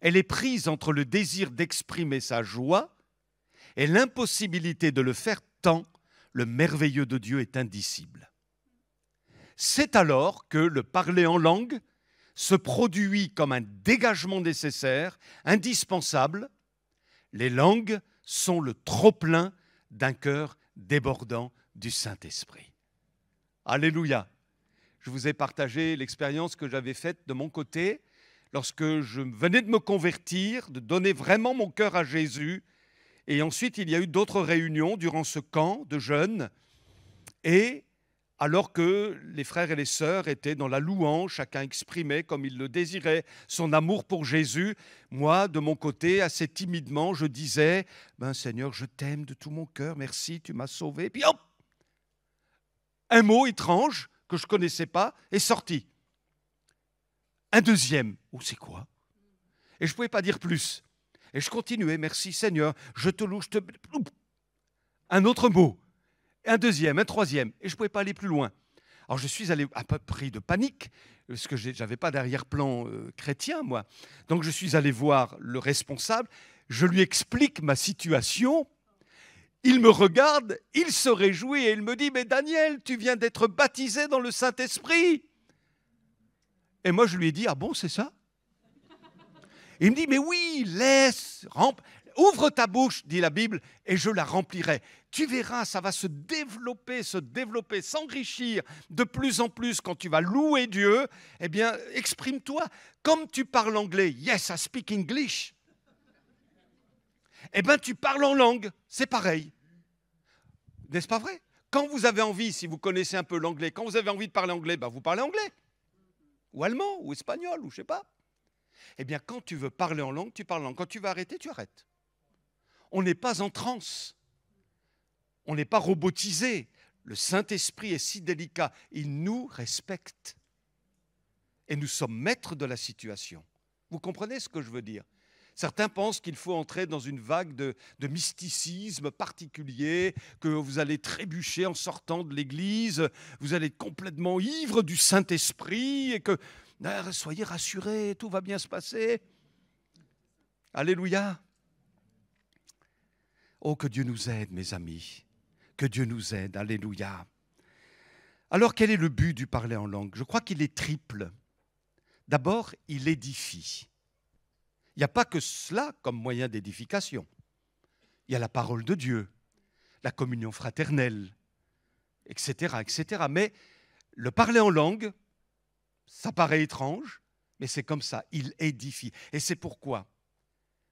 elle est prise entre le désir d'exprimer sa joie et l'impossibilité de le faire tant le merveilleux de Dieu est indicible. C'est alors que le parler en langue se produit comme un dégagement nécessaire, indispensable. Les langues sont le trop-plein d'un cœur débordant du Saint-Esprit. Alléluia! Je vous ai partagé l'expérience que j'avais faite de mon côté lorsque je venais de me convertir, de donner vraiment mon cœur à Jésus. Et ensuite, il y a eu d'autres réunions durant ce camp de jeunes. Et alors que les frères et les sœurs étaient dans la louange, chacun exprimait comme il le désirait son amour pour Jésus. Moi, de mon côté, assez timidement, je disais « Seigneur, je t'aime de tout mon cœur, merci, tu m'as sauvé. » Puis hop, un mot étrange que je ne connaissais pas est sorti. Un deuxième. Oh, c'est quoi? Et je ne pouvais pas dire plus. Et je continuais, merci Seigneur, je te loue, je te... Un autre mot, un deuxième, un troisième, et je ne pouvais pas aller plus loin. Alors je suis allé un peu pris de panique, parce que je n'avais pas d'arrière-plan chrétien, moi. Donc je suis allé voir le responsable, je lui explique ma situation, il me regarde, il se réjouit et il me dit « Mais Daniel, tu viens d'être baptisé dans le Saint-Esprit !» Et moi je lui ai dit « Ah bon, c'est ça ?» Il me dit, mais oui, ouvre ta bouche, dit la Bible, et je la remplirai. Tu verras, ça va se développer, s'enrichir de plus en plus quand tu vas louer Dieu. Eh bien, exprime-toi. Comme tu parles anglais, yes, I speak English. Eh bien, tu parles en langue, c'est pareil. N'est-ce pas vrai? Quand vous avez envie, si vous connaissez un peu l'anglais, quand vous avez envie de parler anglais, vous parlez anglais. Ou allemand, ou espagnol, ou je ne sais pas. Eh bien, quand tu veux parler en langue, tu parles en langue. Quand tu veux arrêter, tu arrêtes. On n'est pas en transe. On n'est pas robotisé. Le Saint-Esprit est si délicat. Il nous respecte. Et nous sommes maîtres de la situation. Vous comprenez ce que je veux dire? Certains pensent qu'il faut entrer dans une vague de mysticisme particulier, que vous allez trébucher en sortant de l'église, vous allez être complètement ivre du Saint-Esprit et que... soyez rassurés, tout va bien se passer. Alléluia. Oh, que Dieu nous aide, mes amis. Que Dieu nous aide. Alléluia. Alors, quel est le but du parler en langue? Je crois qu'il est triple. D'abord, il édifie. Il n'y a pas que cela comme moyen d'édification. Il y a la parole de Dieu, la communion fraternelle, etc., etc. Mais le parler en langue, ça paraît étrange, mais c'est comme ça, il édifie. Et c'est pourquoi,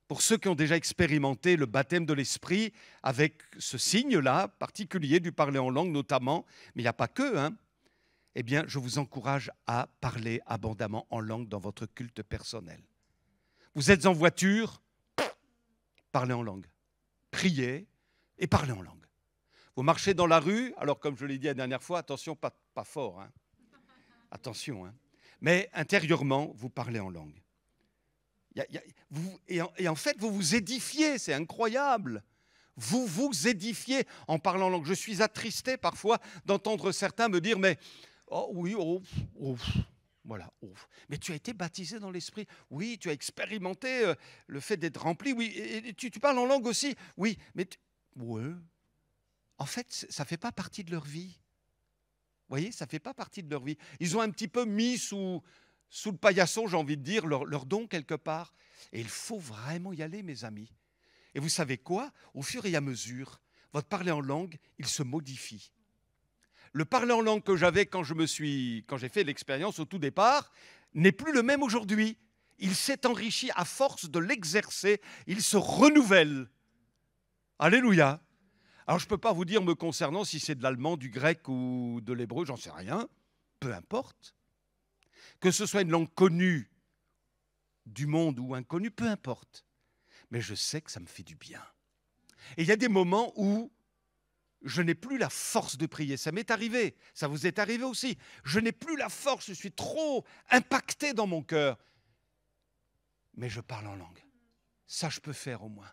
pour ceux qui ont déjà expérimenté le baptême de l'Esprit, avec ce signe-là particulier du parler en langue notamment, mais il n'y a pas que, eh bien, je vous encourage à parler abondamment en langue dans votre culte personnel. Vous êtes en voiture, parlez en langue. Priez et parlez en langue. Vous marchez dans la rue, alors comme je l'ai dit la dernière fois, attention, pas fort, attention, mais intérieurement, vous parlez en langue. Et en fait, vous vous édifiez, c'est incroyable. Vous vous édifiez en parlant en langue. Je suis attristé parfois d'entendre certains me dire, mais oh oui, voilà. Mais tu as été baptisé dans l'Esprit. Oui, tu as expérimenté le fait d'être rempli. Oui, et tu parles en langue aussi. Oui, mais ouais. En fait, ça ne fait pas partie de leur vie. Vous voyez, ça ne fait pas partie de leur vie. Ils ont un petit peu mis sous le paillasson, j'ai envie de dire, leur don quelque part. Et il faut vraiment y aller, mes amis. Et vous savez quoi? Au fur et à mesure, votre parler en langue, il se modifie. Le parler en langue que j'avais quand j'ai fait l'expérience au tout départ n'est plus le même aujourd'hui. Il s'est enrichi à force de l'exercer, il se renouvelle. Alléluia. Alors je ne peux pas vous dire me concernant si c'est de l'allemand, du grec ou de l'hébreu, j'en sais rien, peu importe. Que ce soit une langue connue du monde ou inconnue, peu importe. Mais je sais que ça me fait du bien. Et il y a des moments où je n'ai plus la force de prier. Ça m'est arrivé, ça vous est arrivé aussi. Je n'ai plus la force, je suis trop impacté dans mon cœur. Mais je parle en langue. Ça, je peux faire au moins.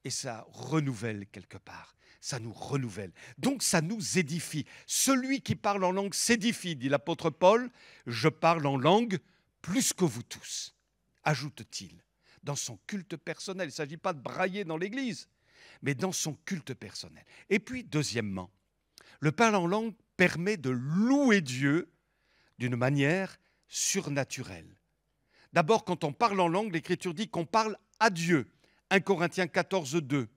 Et ça renouvelle quelque part. Ça nous renouvelle. Donc, ça nous édifie. Celui qui parle en langue s'édifie, dit l'apôtre Paul. Je parle en langue plus que vous tous, ajoute-t-il, dans son culte personnel. Il ne s'agit pas de brailler dans l'église, mais dans son culte personnel. Et puis, deuxièmement, le parler en langue permet de louer Dieu d'une manière surnaturelle. D'abord, quand on parle en langue, l'Écriture dit qu'on parle à Dieu. 1 Corinthiens 14, 2.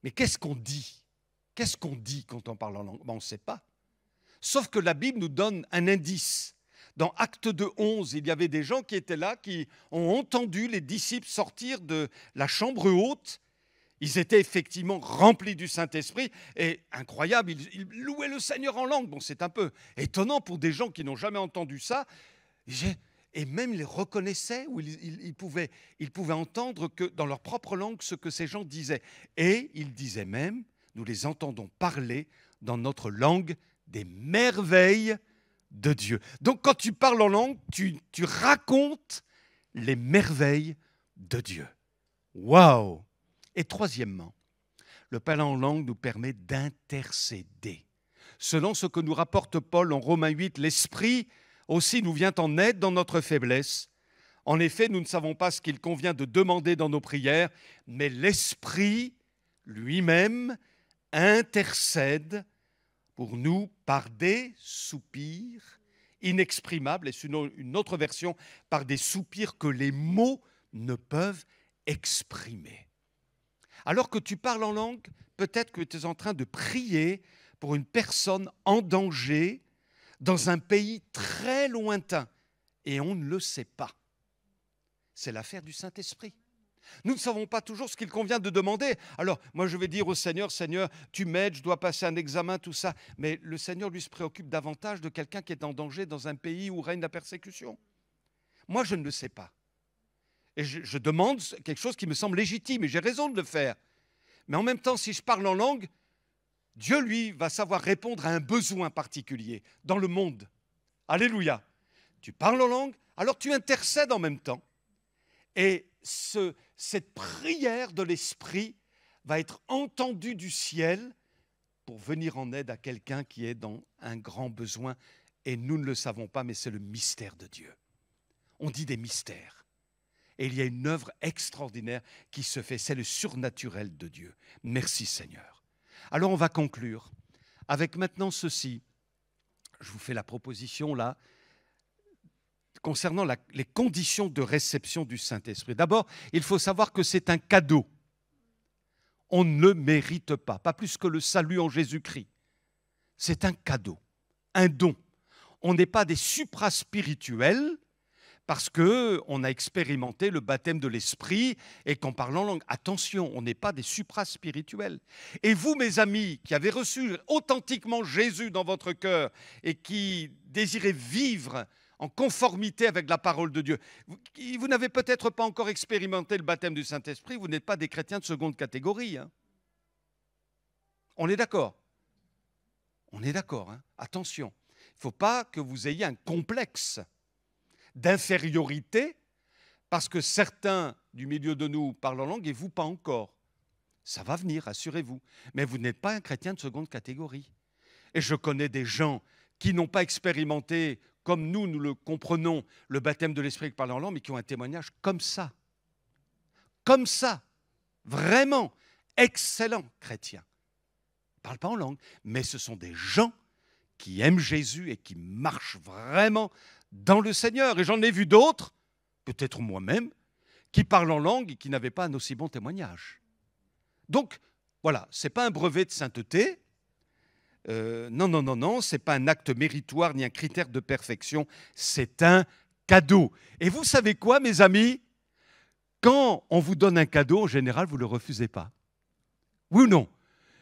Mais qu'est-ce qu'on dit? Qu'est-ce qu'on dit quand on parle en langue? On ne sait pas. Sauf que la Bible nous donne un indice. Dans Actes 2, 11, il y avait des gens qui étaient là, qui ont entendu les disciples sortir de la chambre haute. Ils étaient effectivement remplis du Saint-Esprit et incroyable, ils louaient le Seigneur en langue. Bon, c'est un peu étonnant pour des gens qui n'ont jamais entendu ça. Et même ils les reconnaissaient, ou ils pouvaient entendre que dans leur propre langue ce que ces gens disaient. Et ils disaient même, nous les entendons parler dans notre langue des merveilles de Dieu. Donc quand tu parles en langue, tu racontes les merveilles de Dieu. Waouh! Et troisièmement, le parler en langue nous permet d'intercéder. Selon ce que nous rapporte Paul en Romains 8, l'Esprit aussi nous vient en aide dans notre faiblesse. En effet, nous ne savons pas ce qu'il convient de demander dans nos prières, mais l'Esprit lui-même intercède pour nous par des soupirs inexprimables, et c'est une autre version, par des soupirs que les mots ne peuvent exprimer. Alors que tu parles en langue, peut-être que tu es en train de prier pour une personne en danger dans un pays très lointain et on ne le sait pas. C'est l'affaire du Saint-Esprit. Nous ne savons pas toujours ce qu'il convient de demander. Alors, moi, je vais dire au Seigneur, Seigneur, tu m'aides, je dois passer un examen, tout ça. Mais le Seigneur, lui, se préoccupe davantage de quelqu'un qui est en danger dans un pays où règne la persécution. Moi, je ne le sais pas. Et je demande quelque chose qui me semble légitime, et j'ai raison de le faire. Mais en même temps, si je parle en langue, Dieu, lui, va savoir répondre à un besoin particulier dans le monde. Alléluia. Tu parles en langue, alors tu intercèdes en même temps. Et cette prière de l'Esprit va être entendue du ciel pour venir en aide à quelqu'un qui est dans un grand besoin. Et nous ne le savons pas, mais c'est le mystère de Dieu. On dit des mystères. Et il y a une œuvre extraordinaire qui se fait. C'est le surnaturel de Dieu. Merci Seigneur. Alors on va conclure avec maintenant ceci. Je vous fais la proposition là, concernant les conditions de réception du Saint-Esprit. D'abord, il faut savoir que c'est un cadeau. On ne le mérite pas plus que le salut en Jésus-Christ. C'est un cadeau, un don. On n'est pas des supraspirituels parce qu'on a expérimenté le baptême de l'Esprit et qu'on parle en langue. Attention, on n'est pas des supraspirituels. Et vous, mes amis, qui avez reçu authentiquement Jésus dans votre cœur et qui désirez vivre en conformité avec la parole de Dieu, vous n'avez peut-être pas encore expérimenté le baptême du Saint-Esprit, vous n'êtes pas des chrétiens de seconde catégorie. Hein. On est d'accord? On est d'accord, hein. Attention, il ne faut pas que vous ayez un complexe d'infériorité parce que certains du milieu de nous parlent en langue et vous pas encore. Ça va venir, assurez-vous. Mais vous n'êtes pas un chrétien de seconde catégorie. Et je connais des gens qui n'ont pas expérimenté, comme nous le comprenons, le baptême de l'Esprit qui parle en langue, mais qui ont un témoignage comme ça. Comme ça. Vraiment. Excellent chrétien. Ils ne parlent pas en langue, mais ce sont des gens qui aiment Jésus et qui marchent vraiment dans le Seigneur. Et j'en ai vu d'autres, peut-être moi-même, qui parlent en langue et qui n'avaient pas un aussi bon témoignage. Donc, voilà, ce n'est pas un brevet de sainteté. Non, ce n'est pas un acte méritoire ni un critère de perfection. C'est un cadeau. Et vous savez quoi, mes amis? Quand on vous donne un cadeau, en général, vous ne le refusez pas. Oui ou non?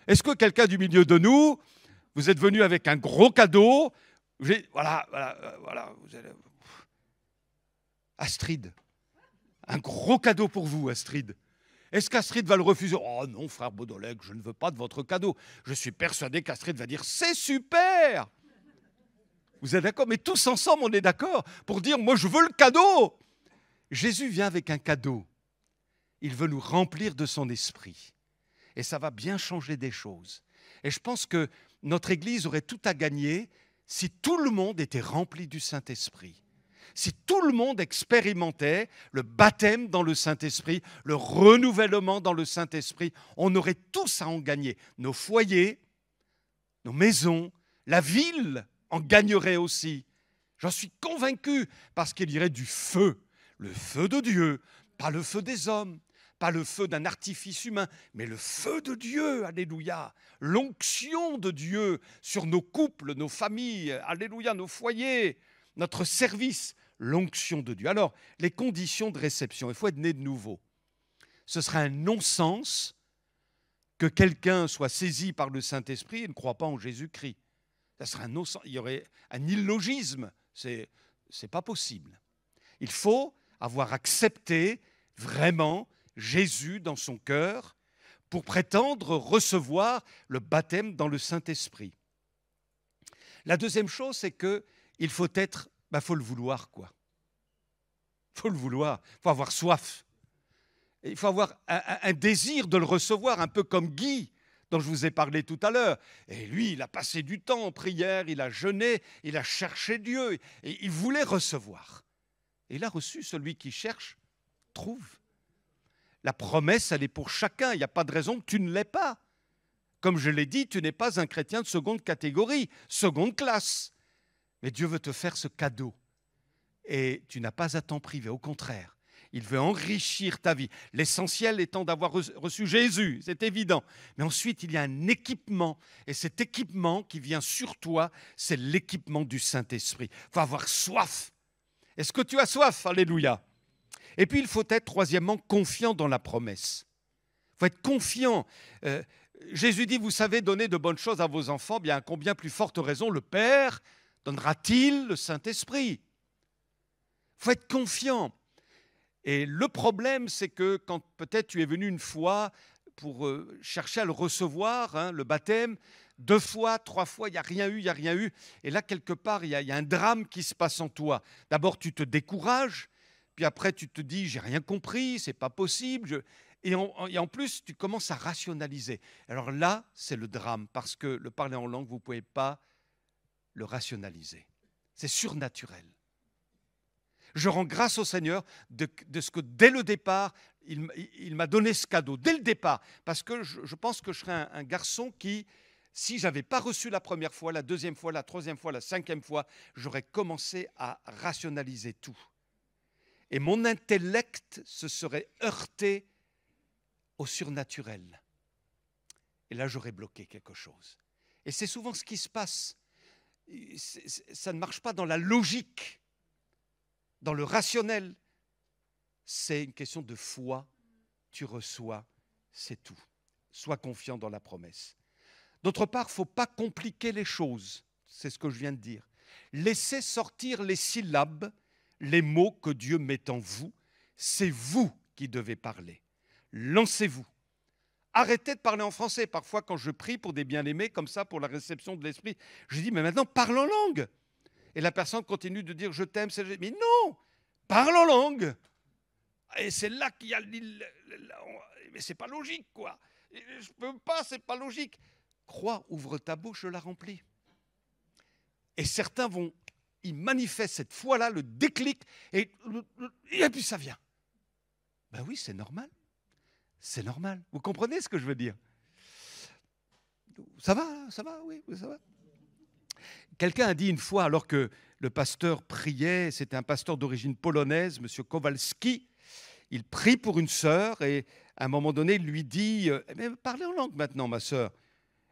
Est-ce que quelqu'un du milieu de nous, vous êtes venu avec un gros cadeau? Voilà. Vous allez... Astrid, un gros cadeau pour vous, Astrid. Est-ce qu'Astrid va le refuser? Oh non, frère Baudolec, je ne veux pas de votre cadeau. Je suis persuadé qu'Astrid va dire, c'est super. Vous êtes d'accord? Mais tous ensemble, on est d'accord pour dire, moi, je veux le cadeau. Jésus vient avec un cadeau. Il veut nous remplir de son esprit. Et ça va bien changer des choses. Et je pense que notre Église aurait tout à gagner si tout le monde était rempli du Saint-Esprit. Si tout le monde expérimentait le baptême dans le Saint-Esprit, le renouvellement dans le Saint-Esprit, on aurait tous à en gagner. Nos foyers, nos maisons, la ville en gagnerait aussi. J'en suis convaincu parce qu'il y aurait du feu, le feu de Dieu, pas le feu des hommes, pas le feu d'un artifice humain, mais le feu de Dieu, alléluia, l'onction de Dieu sur nos couples, nos familles, alléluia, nos foyers, notre service, l'onction de Dieu. Alors, les conditions de réception, il faut être né de nouveau. Ce serait un non-sens que quelqu'un soit saisi par le Saint-Esprit et ne croit pas en Jésus-Christ. Ça serait il y aurait un illogisme. C'est pas possible. Il faut avoir accepté vraiment Jésus dans son cœur pour prétendre recevoir le baptême dans le Saint-Esprit. La deuxième chose, c'est qu'il faut être, faut le vouloir, quoi. Il faut le vouloir, il faut avoir soif. Il faut avoir un désir de le recevoir, un peu comme Guy, dont je vous ai parlé tout à l'heure. Et lui, il a passé du temps en prière, il a jeûné, il a cherché Dieu, et il voulait recevoir. Et il a reçu. Celui qui cherche, trouve. La promesse, elle est pour chacun. Il n'y a pas de raison que tu ne l'aies pas. Comme je l'ai dit, tu n'es pas un chrétien de seconde catégorie, seconde classe. Mais Dieu veut te faire ce cadeau. Et tu n'as pas à t'en priver, au contraire. Il veut enrichir ta vie. L'essentiel étant d'avoir reçu Jésus, c'est évident. Mais ensuite, il y a un équipement. Et cet équipement qui vient sur toi, c'est l'équipement du Saint-Esprit. Il faut avoir soif. Est-ce que tu as soif? Alléluia. Et puis, il faut être, troisièmement, confiant dans la promesse. Il faut être confiant. Jésus dit, vous savez donner de bonnes choses à vos enfants, bien à combien plus forte raison le Père donnera-t-il le Saint-Esprit? Il faut être confiant. Et le problème, c'est que quand peut-être tu es venu une fois pour chercher à le recevoir, le baptême, 2 fois, 3 fois, il n'y a rien eu. Et là, quelque part, il y a un drame qui se passe en toi. D'abord, tu te décourages, puis après, tu te dis, j'ai rien compris, c'est pas possible. Et en plus, tu commences à rationaliser. Alors là, c'est le drame, parce que le parler en langue, vous ne pouvez pas le rationaliser. C'est surnaturel. Je rends grâce au Seigneur de ce que dès le départ, il m'a donné ce cadeau, dès le départ. Parce que je pense que je serais un garçon qui, si je n'avais pas reçu la première fois, la deuxième fois, la troisième fois, la 5e fois, j'aurais commencé à rationaliser tout. Et mon intellect se serait heurté au surnaturel. Et là, j'aurais bloqué quelque chose. Et c'est souvent ce qui se passe. Ça ne marche pas dans la logique, dans le rationnel. C'est une question de foi. Tu reçois, c'est tout. Sois confiant dans la promesse. D'autre part, il ne faut pas compliquer les choses. C'est ce que je viens de dire. Laissez sortir les syllabes, les mots que Dieu met en vous. C'est vous qui devez parler. Lancez-vous. Arrêtez de parler en français. Parfois, quand je prie pour des bien-aimés, comme ça, pour la réception de l'Esprit, je dis, mais maintenant, parle en langue. Et la personne continue de dire, je t'aime. Mais non, parle en langue. Et c'est là qu'il y a... Mais c'est pas logique, quoi. Je peux pas, c'est pas logique. Crois, ouvre ta bouche, je la remplis. Et certains vont, ils manifestent cette foi-là, le déclic, et puis ça vient. Ben oui, c'est normal. C'est normal. Vous comprenez ce que je veux dire? Ça va, oui, ça va. Quelqu'un a dit une fois, alors que le pasteur priait, c'était un pasteur d'origine polonaise, M. Kowalski, il prie pour une sœur et à un moment donné, il lui dit « Parlez en langue maintenant, ma sœur ».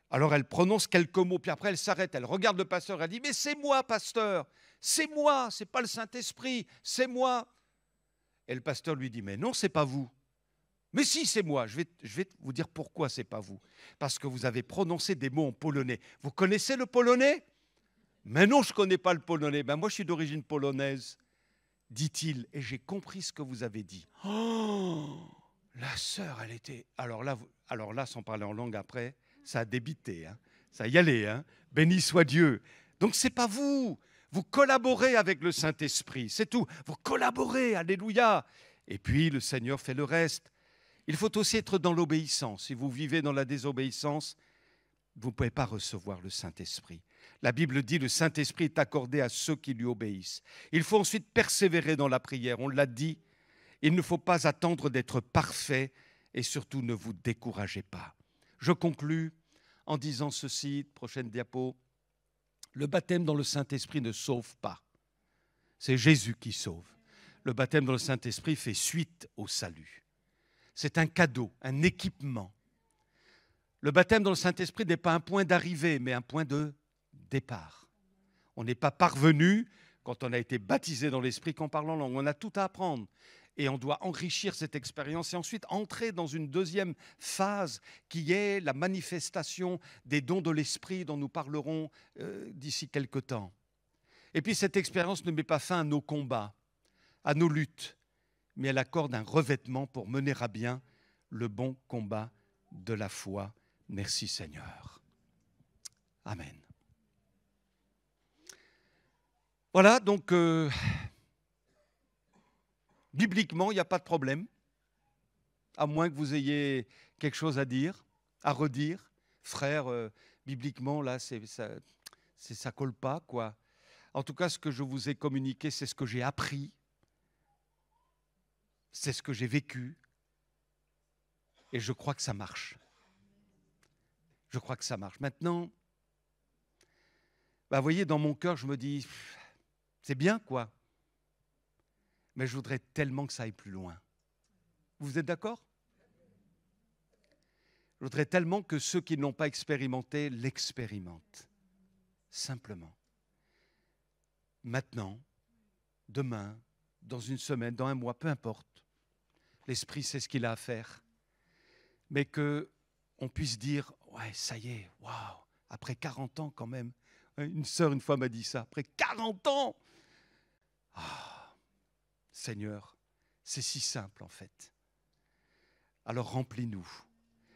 Alors elle prononce quelques mots, puis après elle s'arrête, elle regarde le pasteur, elle dit « Mais c'est moi, pasteur, c'est moi, c'est pas le Saint-Esprit, c'est moi ». Et le pasteur lui dit « Mais non, c'est pas vous ». « Mais si, c'est moi. Je vais vous dire pourquoi c'est pas vous. Parce que vous avez prononcé des mots en polonais. Vous connaissez le polonais? Mais non, je ne connais pas le polonais. Ben moi, je suis d'origine polonaise, dit-il, et j'ai compris ce que vous avez dit. Oh, la sœur, elle était... Alors là, sans parler en langue après, ça a débité. Hein. Ça y allait. Hein. Béni soit Dieu. Donc, ce n'est pas vous. Vous collaborez avec le Saint-Esprit. C'est tout. Vous collaborez. Alléluia. Et puis, le Seigneur fait le reste. Il faut aussi être dans l'obéissance. Si vous vivez dans la désobéissance, vous ne pouvez pas recevoir le Saint-Esprit. La Bible dit que le Saint-Esprit est accordé à ceux qui lui obéissent. Il faut ensuite persévérer dans la prière. On l'a dit, il ne faut pas attendre d'être parfait et surtout ne vous découragez pas. Je conclus en disant ceci, prochaine diapo. Le baptême dans le Saint-Esprit ne sauve pas. C'est Jésus qui sauve. Le baptême dans le Saint-Esprit fait suite au salut. C'est un cadeau, un équipement. Le baptême dans le Saint-Esprit n'est pas un point d'arrivée, mais un point de départ. On n'est pas parvenu, quand on a été baptisé dans l'Esprit, qu'en parlant en langue. On a tout à apprendre. Et on doit enrichir cette expérience et ensuite entrer dans une deuxième phase qui est la manifestation des dons de l'esprit dont nous parlerons d'ici quelque temps. Et puis cette expérience ne met pas fin à nos combats, à nos luttes, mais elle accorde un revêtement pour mener à bien le bon combat de la foi. Merci Seigneur. Amen. Voilà, donc bibliquement, il n'y a pas de problème, à moins que vous ayez quelque chose à dire, à redire. Frère, bibliquement, là, ça colle pas, quoi. En tout cas, ce que je vous ai communiqué, c'est ce que j'ai appris, c'est ce que j'ai vécu, et je crois que ça marche. Je crois que ça marche. Maintenant, vous voyez, dans mon cœur, je me dis, c'est bien, quoi. Mais je voudrais tellement que ça aille plus loin. Vous êtes d'accord? Je voudrais tellement que ceux qui ne l'ont pas expérimenté l'expérimentent. Simplement. Maintenant, demain, dans une semaine, dans un mois, peu importe. L'Esprit sait ce qu'il a à faire. Mais qu'on puisse dire, ouais, ça y est, waouh, après 40 ans quand même. Une sœur, une fois, m'a dit ça. Après 40 ans, Seigneur, c'est si simple en fait. Alors remplis-nous.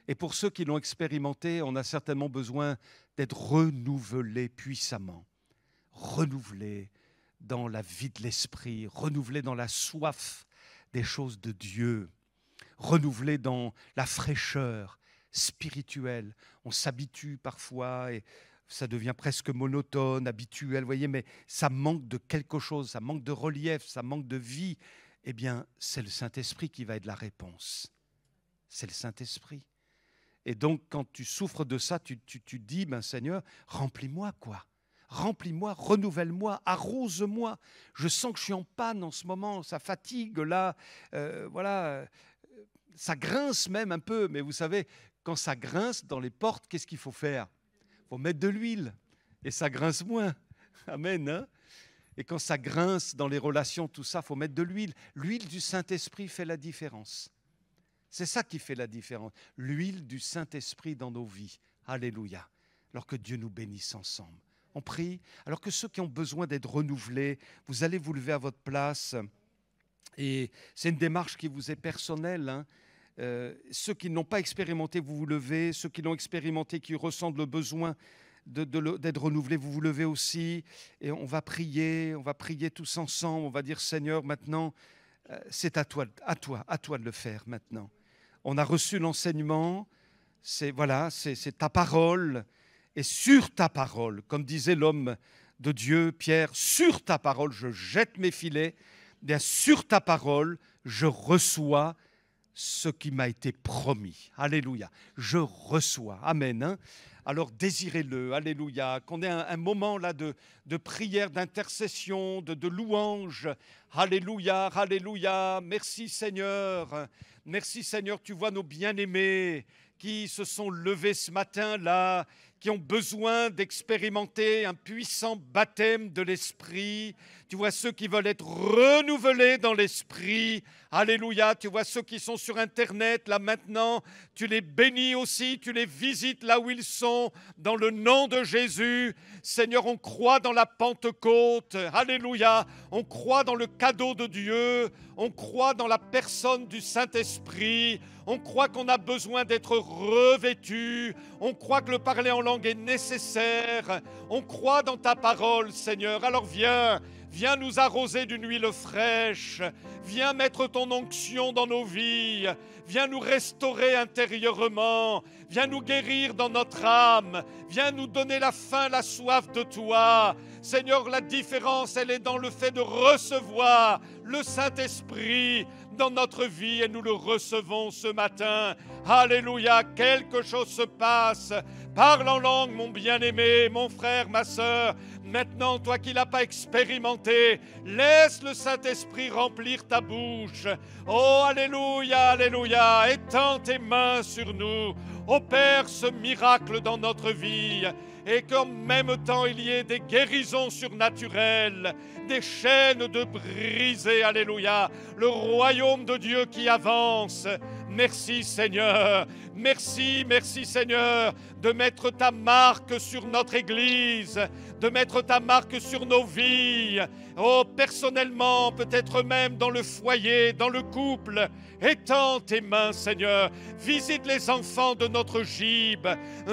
Et pour ceux qui l'ont expérimenté, on a certainement besoin d'être renouvelés puissamment. Renouvelés dans la vie de l'esprit, renouvelés dans la soif des choses de Dieu, renouvelés dans la fraîcheur spirituelle. On s'habitue parfois et ça devient presque monotone, habituel, vous voyez, mais ça manque de quelque chose, ça manque de relief, ça manque de vie. Eh bien, c'est le Saint-Esprit qui va être la réponse. C'est le Saint-Esprit. Et donc, quand tu souffres de ça, tu dis, ben Seigneur, remplis-moi, quoi. Remplis-moi, renouvelle-moi, arrose-moi. Je sens que je suis en panne en ce moment, ça fatigue là, voilà, ça grince même un peu. Mais vous savez, quand ça grince dans les portes, qu'est-ce qu'il faut faire? Il faut mettre de l'huile et ça grince moins. Amen. Hein? Et quand ça grince dans les relations, tout ça, il faut mettre de l'huile. L'huile du Saint-Esprit fait la différence. C'est ça qui fait la différence. L'huile du Saint-Esprit dans nos vies. Alléluia. Alors que Dieu nous bénisse ensemble. On prie. Alors que ceux qui ont besoin d'être renouvelés, vous allez vous lever à votre place. Et c'est une démarche qui vous est personnelle. Hein. Ceux qui n'ont pas expérimenté, vous vous levez. Ceux qui l'ont expérimenté, qui ressentent le besoin d'être renouvelés, vous vous levez aussi. Et on va prier tous ensemble. On va dire, Seigneur, maintenant, c'est à toi de le faire maintenant. On a reçu l'enseignement. C'est ta parole. Et sur ta parole, comme disait l'homme de Dieu, Pierre, sur ta parole, je jette mes filets. Bien, sur ta parole, je reçois ce qui m'a été promis. Alléluia. Je reçois. Amen. Hein? Alors, désirez-le. Alléluia. Qu'on ait un moment là de prière, d'intercession, de louange. Alléluia. Alléluia. Merci Seigneur. Merci Seigneur. Tu vois nos bien-aimés qui se sont levés ce matin-là, qui ont besoin d'expérimenter un puissant baptême de l'Esprit. Tu vois ceux qui veulent être renouvelés dans l'Esprit. Alléluia. Tu vois ceux qui sont sur Internet, là maintenant. Tu les bénis aussi, tu les visites là où ils sont, dans le nom de Jésus. Seigneur, on croit dans la Pentecôte. Alléluia. On croit dans le cadeau de Dieu. On croit dans la personne du Saint-Esprit. On croit qu'on a besoin d'être revêtu. On croit que le parler en langue est nécessaire. On croit dans ta parole, Seigneur. Alors viens nous arroser d'une huile fraîche. Viens mettre ton onction dans nos vies. Viens nous restaurer intérieurement. Viens nous guérir dans notre âme. Viens nous donner la faim, la soif de toi. Seigneur, la différence, elle est dans le fait de recevoir le Saint-Esprit dans notre vie et nous le recevons ce matin. Alléluia, quelque chose se passe. Parle en langue, mon bien-aimé, mon frère, ma sœur. Maintenant, toi qui ne l'as pas expérimenté, laisse le Saint-Esprit remplir ta bouche. Oh, alléluia, alléluia. Étends tes mains sur nous. Opère ce miracle dans notre vie. et qu'en même temps il y ait des guérisons surnaturelles, des chaînes de brisées, alléluia, le royaume de Dieu qui avance. Merci Seigneur, merci, merci Seigneur, de mettre ta marque sur notre Église, de mettre ta marque sur nos vies, oh personnellement, peut-être même dans le foyer, dans le couple. Étends tes mains Seigneur, visite les enfants de notre gîte,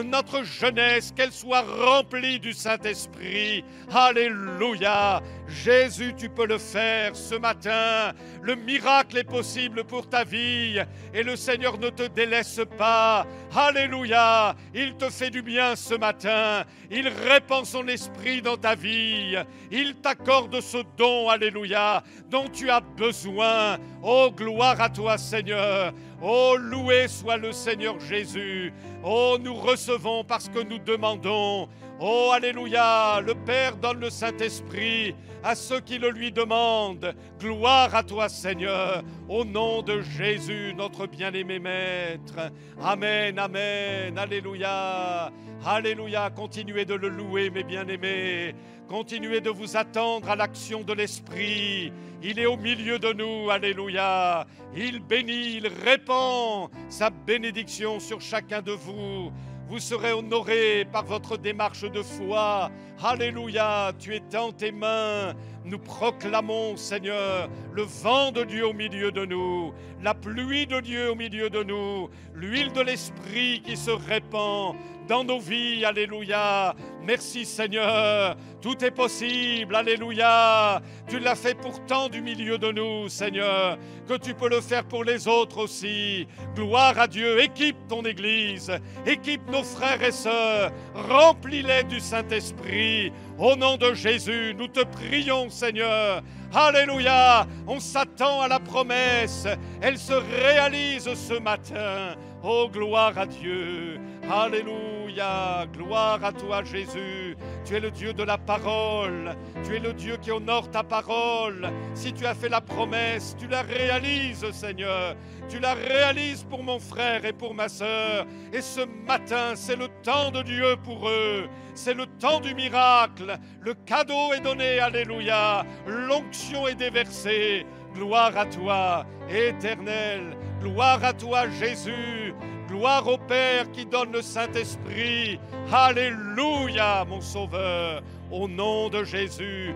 notre jeunesse, qu'elle soit remplie du Saint-Esprit. Alléluia, Jésus, tu peux le faire ce matin, le miracle est possible pour ta vie et le Seigneur ne te délaisse pas. Alléluia, il te fait du bien ce matin, il répand son esprit dans ta vie, il t'accorde ce don, alléluia, dont tu as besoin. Oh, gloire à toi Seigneur, oh, loué soit le Seigneur Jésus. Oh, nous recevons parce que nous demandons. Oh, alléluia, le Père donne le Saint-Esprit à ceux qui le lui demandent. Gloire à toi Seigneur, au nom de Jésus, notre bien-aimé Maître. Amen, amen, alléluia, alléluia. Continuez de le louer, mes bien-aimés. Continuez de vous attendre à l'action de l'Esprit. Il est au milieu de nous, alléluia. Il bénit, il répand sa bénédiction sur chacun de vous. Vous serez honorés par votre démarche de foi. Alléluia, tu es dans tes mains. Nous proclamons, Seigneur, le vent de Dieu au milieu de nous, la pluie de Dieu au milieu de nous, l'huile de l'Esprit qui se répand dans nos vies. Alléluia. Merci Seigneur, tout est possible. Alléluia. Tu l'as fait pourtant du milieu de nous, Seigneur, que tu peux le faire pour les autres aussi. Gloire à Dieu. Équipe ton Église, équipe nos frères et sœurs, remplis-les du Saint-Esprit. Au nom de Jésus, nous te prions, Seigneur. Alléluia. On s'attend à la promesse. Elle se réalise ce matin. Oh, gloire à Dieu. Alléluia. Gloire à toi, Jésus. Tu es le Dieu de la parole. Tu es le Dieu qui honore ta parole. Si tu as fait la promesse, tu la réalises, Seigneur. Tu la réalises pour mon frère et pour ma sœur. Et ce matin, c'est le temps de Dieu pour eux. C'est le temps du miracle. Le cadeau est donné. Alléluia. L'onction est déversée. Gloire à toi, Éternel. Gloire à toi, Jésus. Gloire au Père qui donne le Saint-Esprit. Alléluia, mon Sauveur. Au nom de Jésus,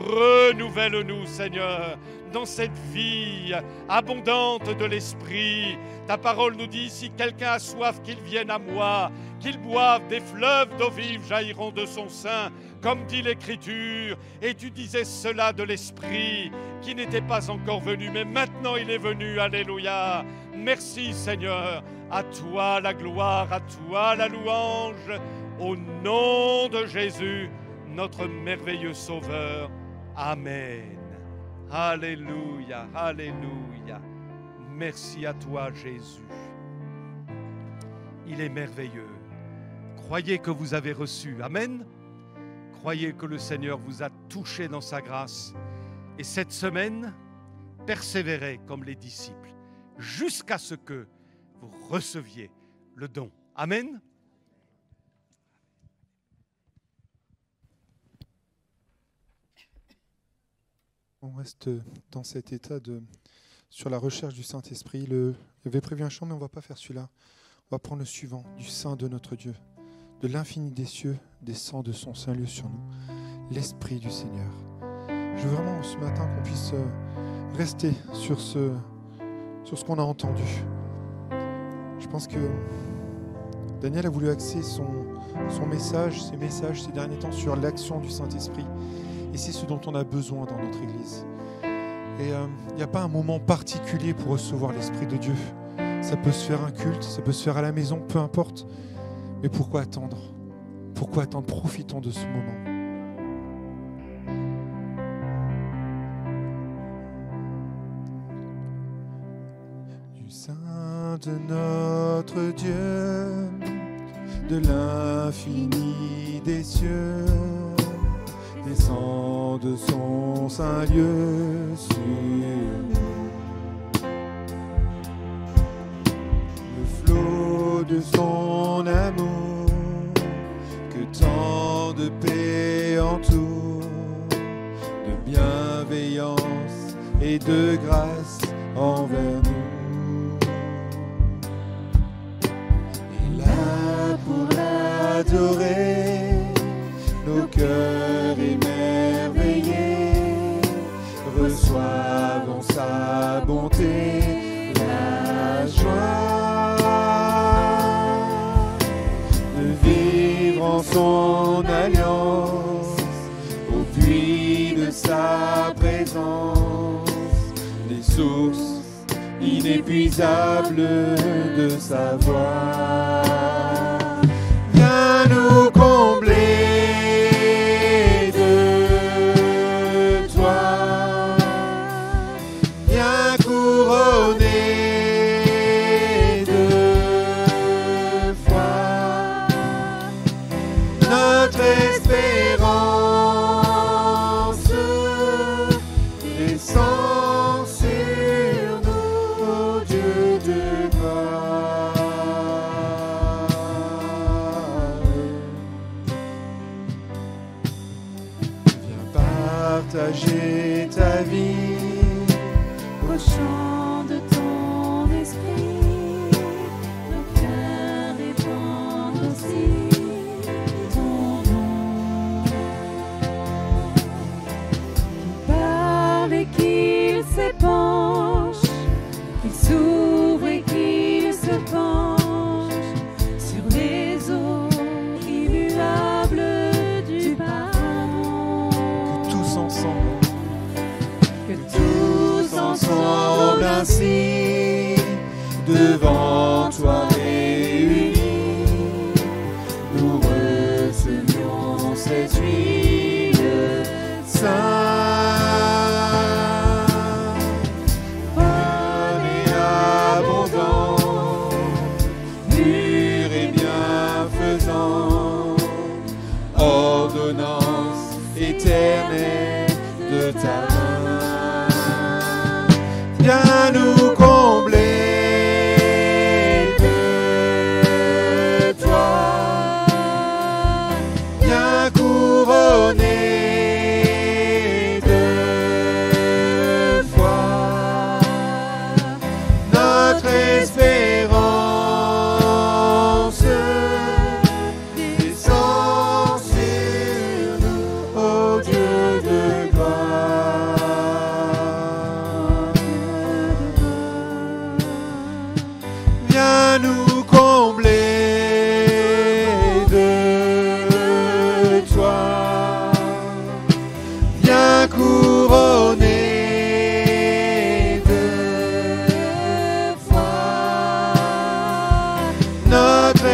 renouvelle-nous, Seigneur, dans cette vie abondante de l'Esprit. Ta parole nous dit, si quelqu'un a soif, qu'il vienne à moi, qu'il boive, des fleuves d'eau vive jailliront de son sein, comme dit l'Écriture. Et tu disais cela de l'Esprit qui n'était pas encore venu, mais maintenant il est venu. Alléluia. Merci Seigneur. À toi la gloire, à toi la louange, au nom de Jésus, notre merveilleux Sauveur. Amen. Alléluia, alléluia. Merci à toi, Jésus. Il est merveilleux. Croyez que vous avez reçu. Amen. Croyez que le Seigneur vous a touché dans sa grâce. Et cette semaine, persévérez comme les disciples, jusqu'à ce que vous receviez le don. Amen. On reste dans cet état sur la recherche du Saint-Esprit. Il y avait prévu un chant, mais on ne va pas faire celui-là. On va prendre le suivant, du Saint de notre Dieu. De l'infini des cieux, descend de son saint lieu sur nous, l'Esprit du Seigneur. Je veux vraiment ce matin qu'on puisse rester sur ce qu'on a entendu. Je pense que Daniel a voulu axer ses messages ces derniers temps sur l'action du Saint-Esprit. Et c'est ce dont on a besoin dans notre Église. Et il n'y a pas un moment particulier pour recevoir l'Esprit de Dieu. Ça peut se faire un culte, ça peut se faire à la maison, peu importe. Mais pourquoi attendre? Pourquoi attendre? Profitons de ce moment. Du sein de notre Dieu, de l'infini des cieux, descend de son saint lieu sur nous. Le flot de son amour, que temps de paix entoure, de bienveillance et de grâce envers nous. Et là pour l'adorer, nos cœurs émerveillés reçoivent en sa bonté la joie de vivre en son alliance au puits de sa présence, les sources inépuisables de sa voix. Viens nous combler de toi, viens couronner de foi notre espérance, descend sur nous, Dieu de gloire. Viens partager ta vie Au chant de ton esprit, nos cœurs répandent aussi ton nom. Qu'il parle et qu'il s'épanche, qu'il s'ouvre et qu'il se penche sur les eaux immuables du pardon. tous ensemble. Que tous Ensemble ainsi, devant toi réunis, nous recevions cette huile sainte, bonne et abondante, pure et bienfaisante, ordonnance éternelle de ta main. Viens nous combler de toi, viens couronner de foi notre espérance, descend sur nous, ô Dieu de gloire. Viens nous combler de toi, viens couronner de foi notre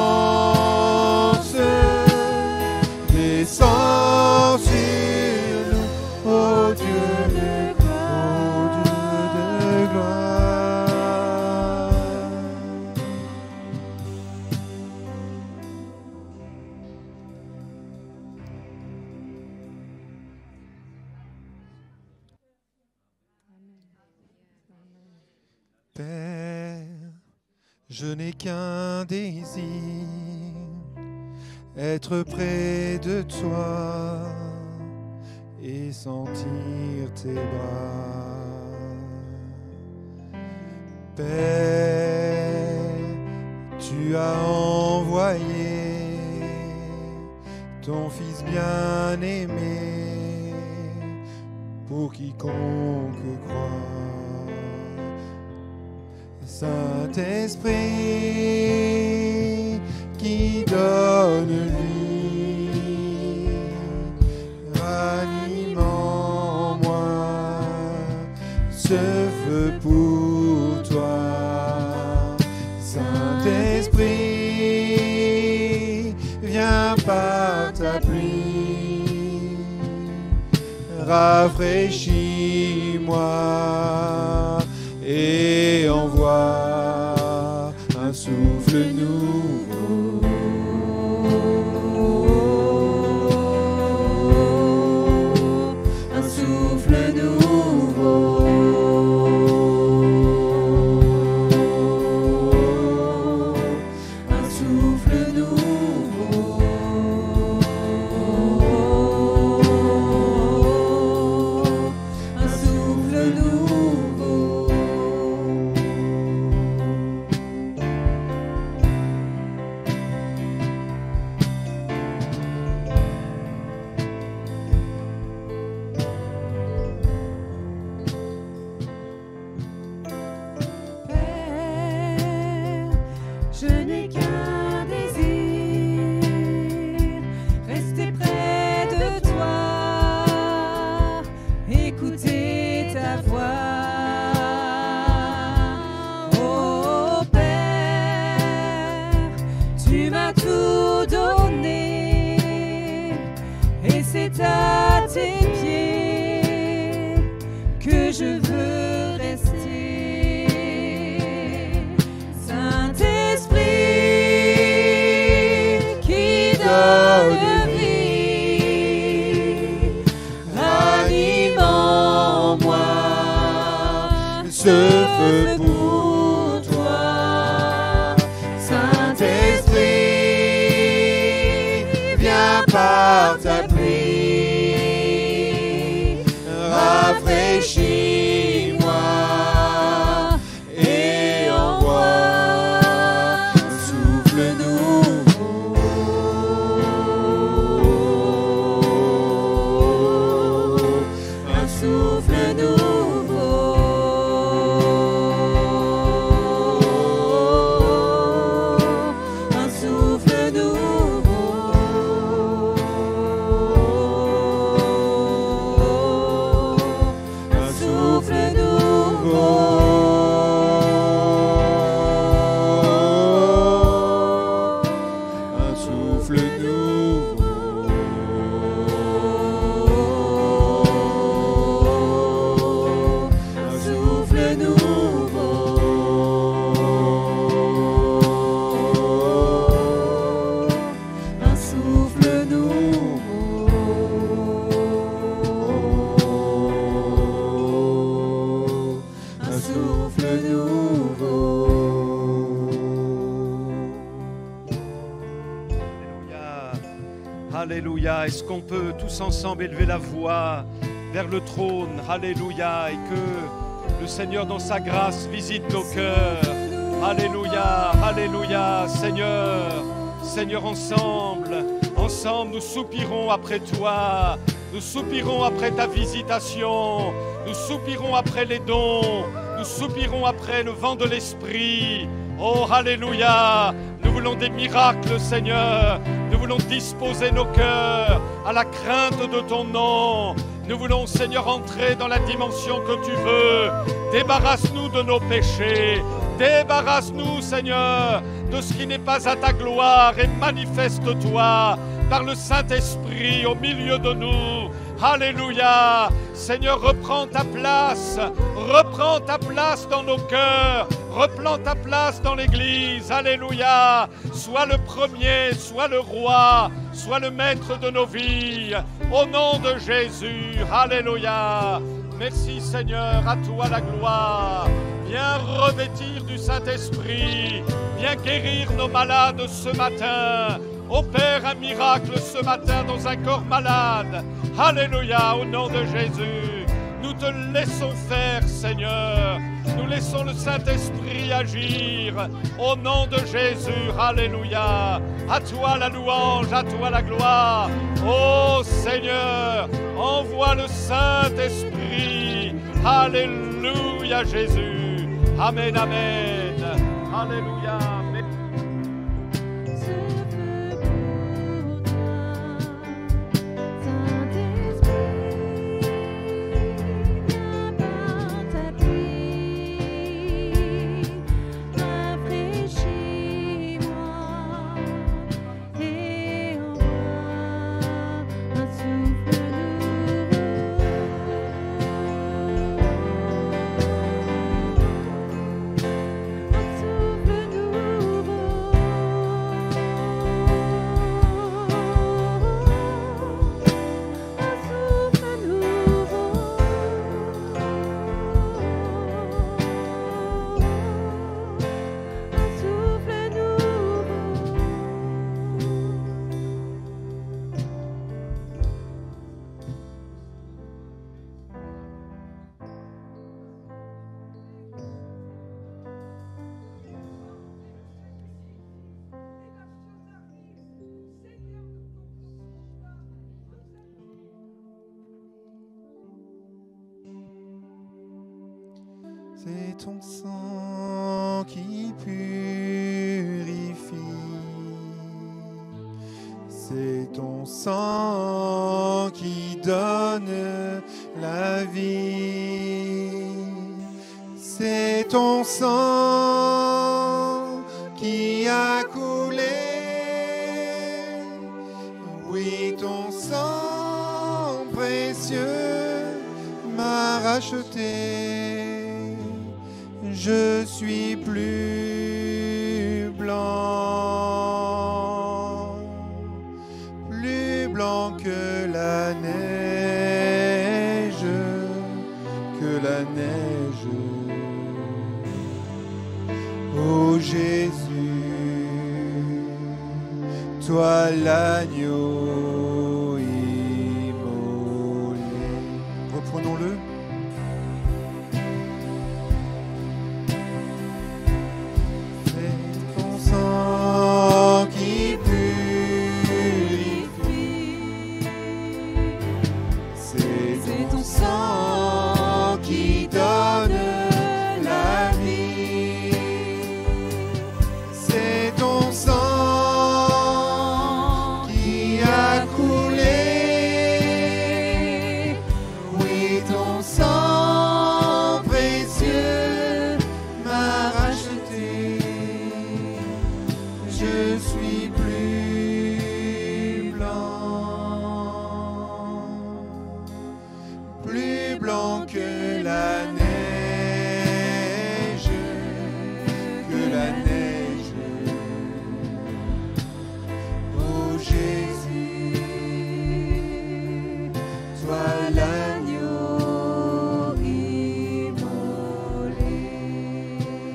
espérance, descend sur nous, ô Dieu de gloire. Père, je n'ai qu'un désir, être près de toi et sentir tes bras. Père, tu as envoyé ton Fils bien-aimé pour quiconque croit. Saint-Esprit qui donne vie, ranime en moi ce feu pour toi. Saint-Esprit, viens par ta pluie, rafraîchis-moi et envoie un souffle nouveau. Un souffle nouveau. Un souffle nouveau. écouter ta voix. Oh Père, tu m'as tout donné et c'est à tes pieds que je veux rester. Saint-Esprit qui donne vie, ranime en moi ce feu pour toi. Saint-Esprit, viens par ta pluie, rafraîchis-moi et envoie un souffle nouveau, un souffle nouveau, un souffle nouveau, un souffle nouveau, un souffle nouveau, un souffle nouveau, un souffle nouveau, un souffle nouveau. Alléluia. Alléluia. Est-ce qu'on peut tous ensemble élever la voix vers le trône? Alléluia. Et que le Seigneur dans sa grâce visite nos cœurs. Alléluia. Alléluia. Seigneur, Seigneur, ensemble nous soupirons après toi. Nous soupirons après ta visitation. Nous soupirons après les dons. Nous soupirons après le vent de l'Esprit. Oh, alléluia. Nous voulons des miracles, Seigneur. Nous voulons disposer nos cœurs à la crainte de ton nom. Nous voulons, Seigneur, entrer dans la dimension que tu veux. Débarrasse-nous de nos péchés. Débarrasse-nous, Seigneur, de ce qui n'est pas à ta gloire et manifeste-toi par le Saint-Esprit au milieu de nous. Alléluia. Seigneur, reprends ta place dans nos cœurs, reprends ta place dans l'Église. Alléluia. Sois le premier, sois le roi, sois le maître de nos vies. Au nom de Jésus. Alléluia. Merci Seigneur, à toi la gloire. Viens revêtir du Saint-Esprit, viens guérir nos malades ce matin. Opère un miracle ce matin dans un corps malade. Alléluia, au nom de Jésus. Nous te laissons faire, Seigneur. Nous laissons le Saint-Esprit agir. Au nom de Jésus, alléluia. À toi la louange, à toi la gloire. Ô Seigneur, envoie le Saint-Esprit. Alléluia, Jésus. Amen, amen. Alléluia. C'est ton sang qui purifie, c'est ton sang qui donne la vie. C'est ton sang qui a coulé. Oui, ton sang précieux m'a racheté. Je suis plus blanc que la neige, que la neige. Ô Jésus, toi l'agneau immolé. Reprenons-le. C'est ton sang qui purifie. C'est ton sang qui donne la vie. C'est ton sang qui a coulé. Oui, ton sang précieux m'a racheté. Je suis plus blanc que la neige, que la neige. Ô Jésus, toi l'agneau immolé.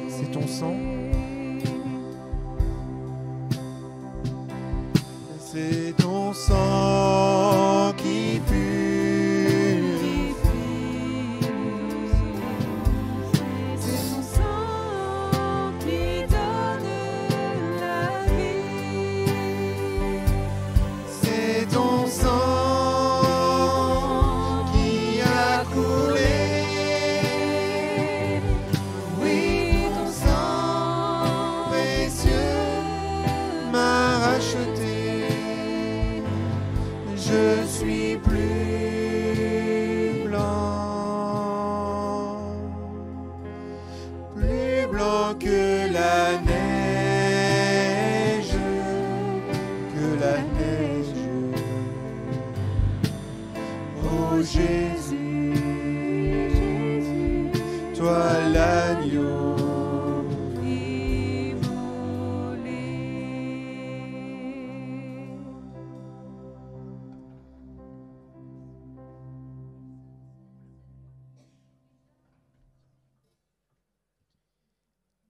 C'est ton sang. C'est ton sang qui purifie. C'est ton sang qui donne la vie. C'est ton sang qui a coulé. Oui, ton sang précieux m'a racheté. Je suis plus blanc que la neige, que la neige. Oh Jésus, toi l'agneau.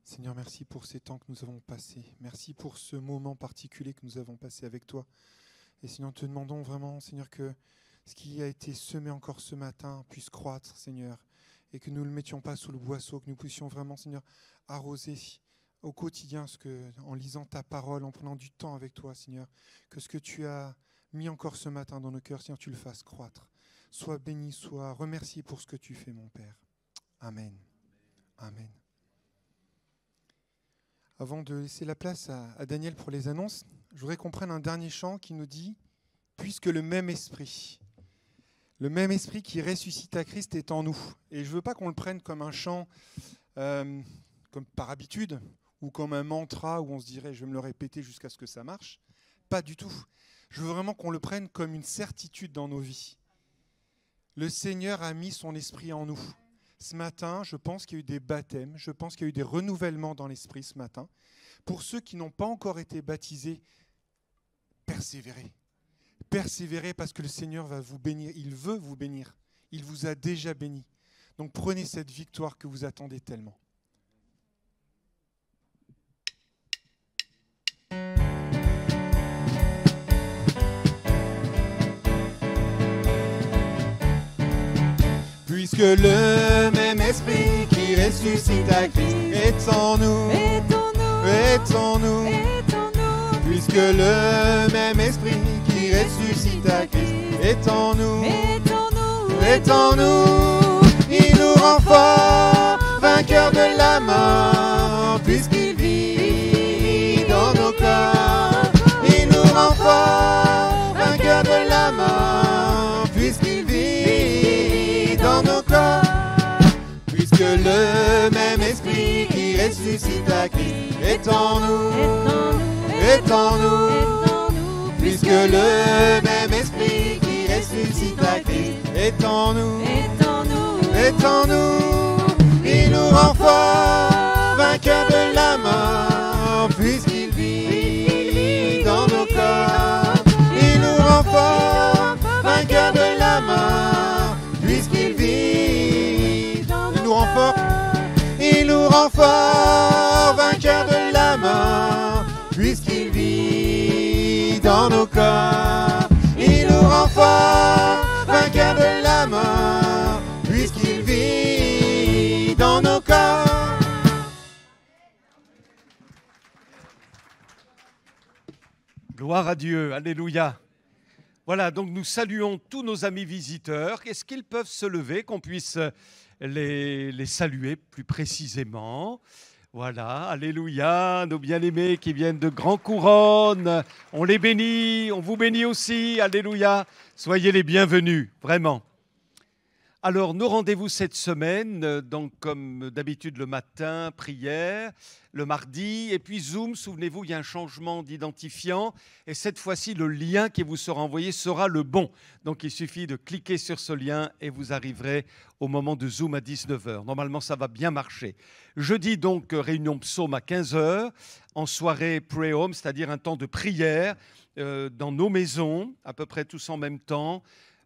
Seigneur, merci pour ces temps que nous avons passés. Merci pour ce moment particulier que nous avons passé avec toi. Et Seigneur, te demandons vraiment, Seigneur, que ce qui a été semé encore ce matin puisse croître, Seigneur, et que nous ne le mettions pas sous le boisseau, que nous puissions vraiment, Seigneur, arroser au quotidien en lisant ta parole, en prenant du temps avec toi, Seigneur, que ce que tu as mis encore ce matin dans nos cœurs, Seigneur, tu le fasses croître. Sois béni, sois remercié pour ce que tu fais, mon Père. Amen. Amen. Avant de laisser la place à Daniel pour les annonces, je voudrais qu'on prenne un dernier chant qui nous dit « Puisque le même esprit qui ressuscite à Christ est en nous ». Et je ne veux pas qu'on le prenne comme un chant comme par habitude ou comme un mantra où on se dirait « je vais me le répéter jusqu'à ce que ça marche ». Pas du tout. Je veux vraiment qu'on le prenne comme une certitude dans nos vies. Le Seigneur a mis son esprit en nous. Ce matin, je pense qu'il y a eu des baptêmes, je pense qu'il y a eu des renouvellements dans l'esprit ce matin. Pour ceux qui n'ont pas encore été baptisés, persévérez. Persévérez parce que le Seigneur va vous bénir. Il veut vous bénir. Il vous a déjà béni. Donc prenez cette victoire que vous attendez tellement. Puisque le même esprit qui ressuscite à Christ est en nous, puisque le même esprit qui ressuscite à Christ est en nous, il nous rend forts, vainqueurs de la mort, puisqu'il vit dans nos corps, il nous rend forts, vainqueurs de la mort, puisqu'il vit dans nos le même esprit qui ressuscite à Christ est en nous, est en nous, puisque le même esprit qui ressuscite à Christ est en nous, est en nous. Il nous rend forts, vainqueurs de la mort, puisqu'il vit dans nos corps. Il nous rend forts, vainqueurs de la mort, puisqu'il vit. Il nous rend forts, il nous rend forts, vainqueurs de la mort, puisqu'il vit dans nos corps. Il nous rend forts, vainqueurs de la mort, puisqu'il vit dans nos corps. Gloire à Dieu, alléluia. Voilà, donc nous saluons tous nos amis visiteurs. Est-ce qu'ils peuvent se lever, qu'on puisse les saluer plus précisément? Voilà, alléluia, nos bien-aimés qui viennent de Grand Couronne. On les bénit, on vous bénit aussi, alléluia. Soyez les bienvenus, vraiment. Alors, nos rendez-vous cette semaine, donc comme d'habitude le matin, prière, le mardi, et puis Zoom, souvenez-vous, il y a un changement d'identifiant, et cette fois-ci, le lien qui vous sera envoyé sera le bon. Donc, il suffit de cliquer sur ce lien et vous arriverez au moment de Zoom à 19h. Normalement, ça va bien marcher. Jeudi, donc, réunion psaume à 15h, en soirée pray-home, c'est-à-dire un temps de prière dans nos maisons, à peu près tous en même temps.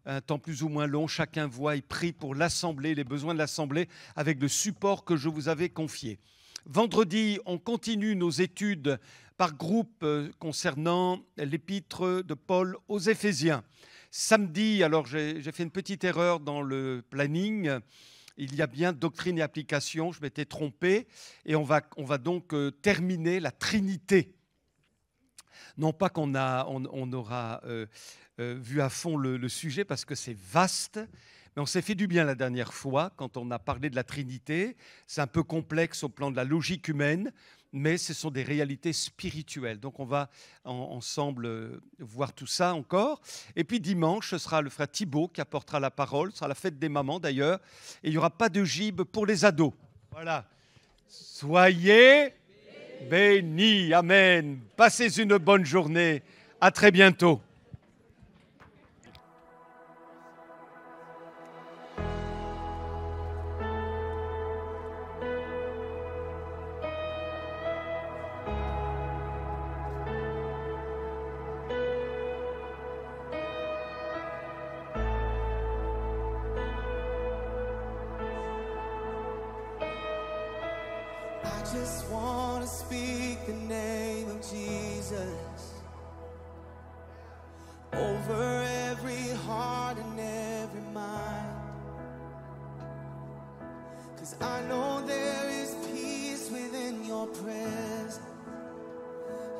Un temps plus ou moins long, chacun voit et prie pour l'Assemblée, les besoins de l'Assemblée, avec le support que je vous avais confié. Vendredi, on continue nos études par groupe concernant l'épître de Paul aux Éphésiens. Samedi, alors j'ai fait une petite erreur dans le planning. Il y a bien doctrine et application, je m'étais trompé. Et on va donc terminer la Trinité. Non pas qu'on aura vu à fond le sujet parce que c'est vaste, mais on s'est fait du bien la dernière fois quand on a parlé de la Trinité. C'est un peu complexe au plan de la logique humaine, mais ce sont des réalités spirituelles. Donc on va ensemble voir tout ça encore. Et puis dimanche, ce sera le frère Thibaut qui apportera la parole. Ce sera la fête des mamans d'ailleurs. Et il n'y aura pas de gibes pour les ados. Voilà. Soyez bénis. Amen. Passez une bonne journée. À très bientôt. I just want to speak the name of Jesus over every heart and every mind, 'cause I know there is peace within your presence.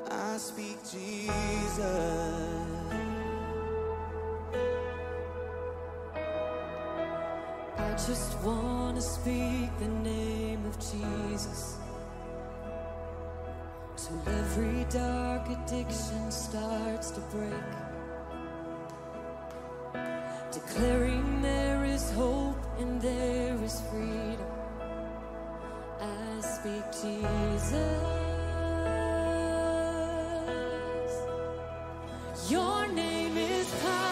I speak Jesus. I just want to speak the name of Jesus till every dark addiction starts to break, declaring there is hope and there is freedom. I speak Jesus. Your name is power.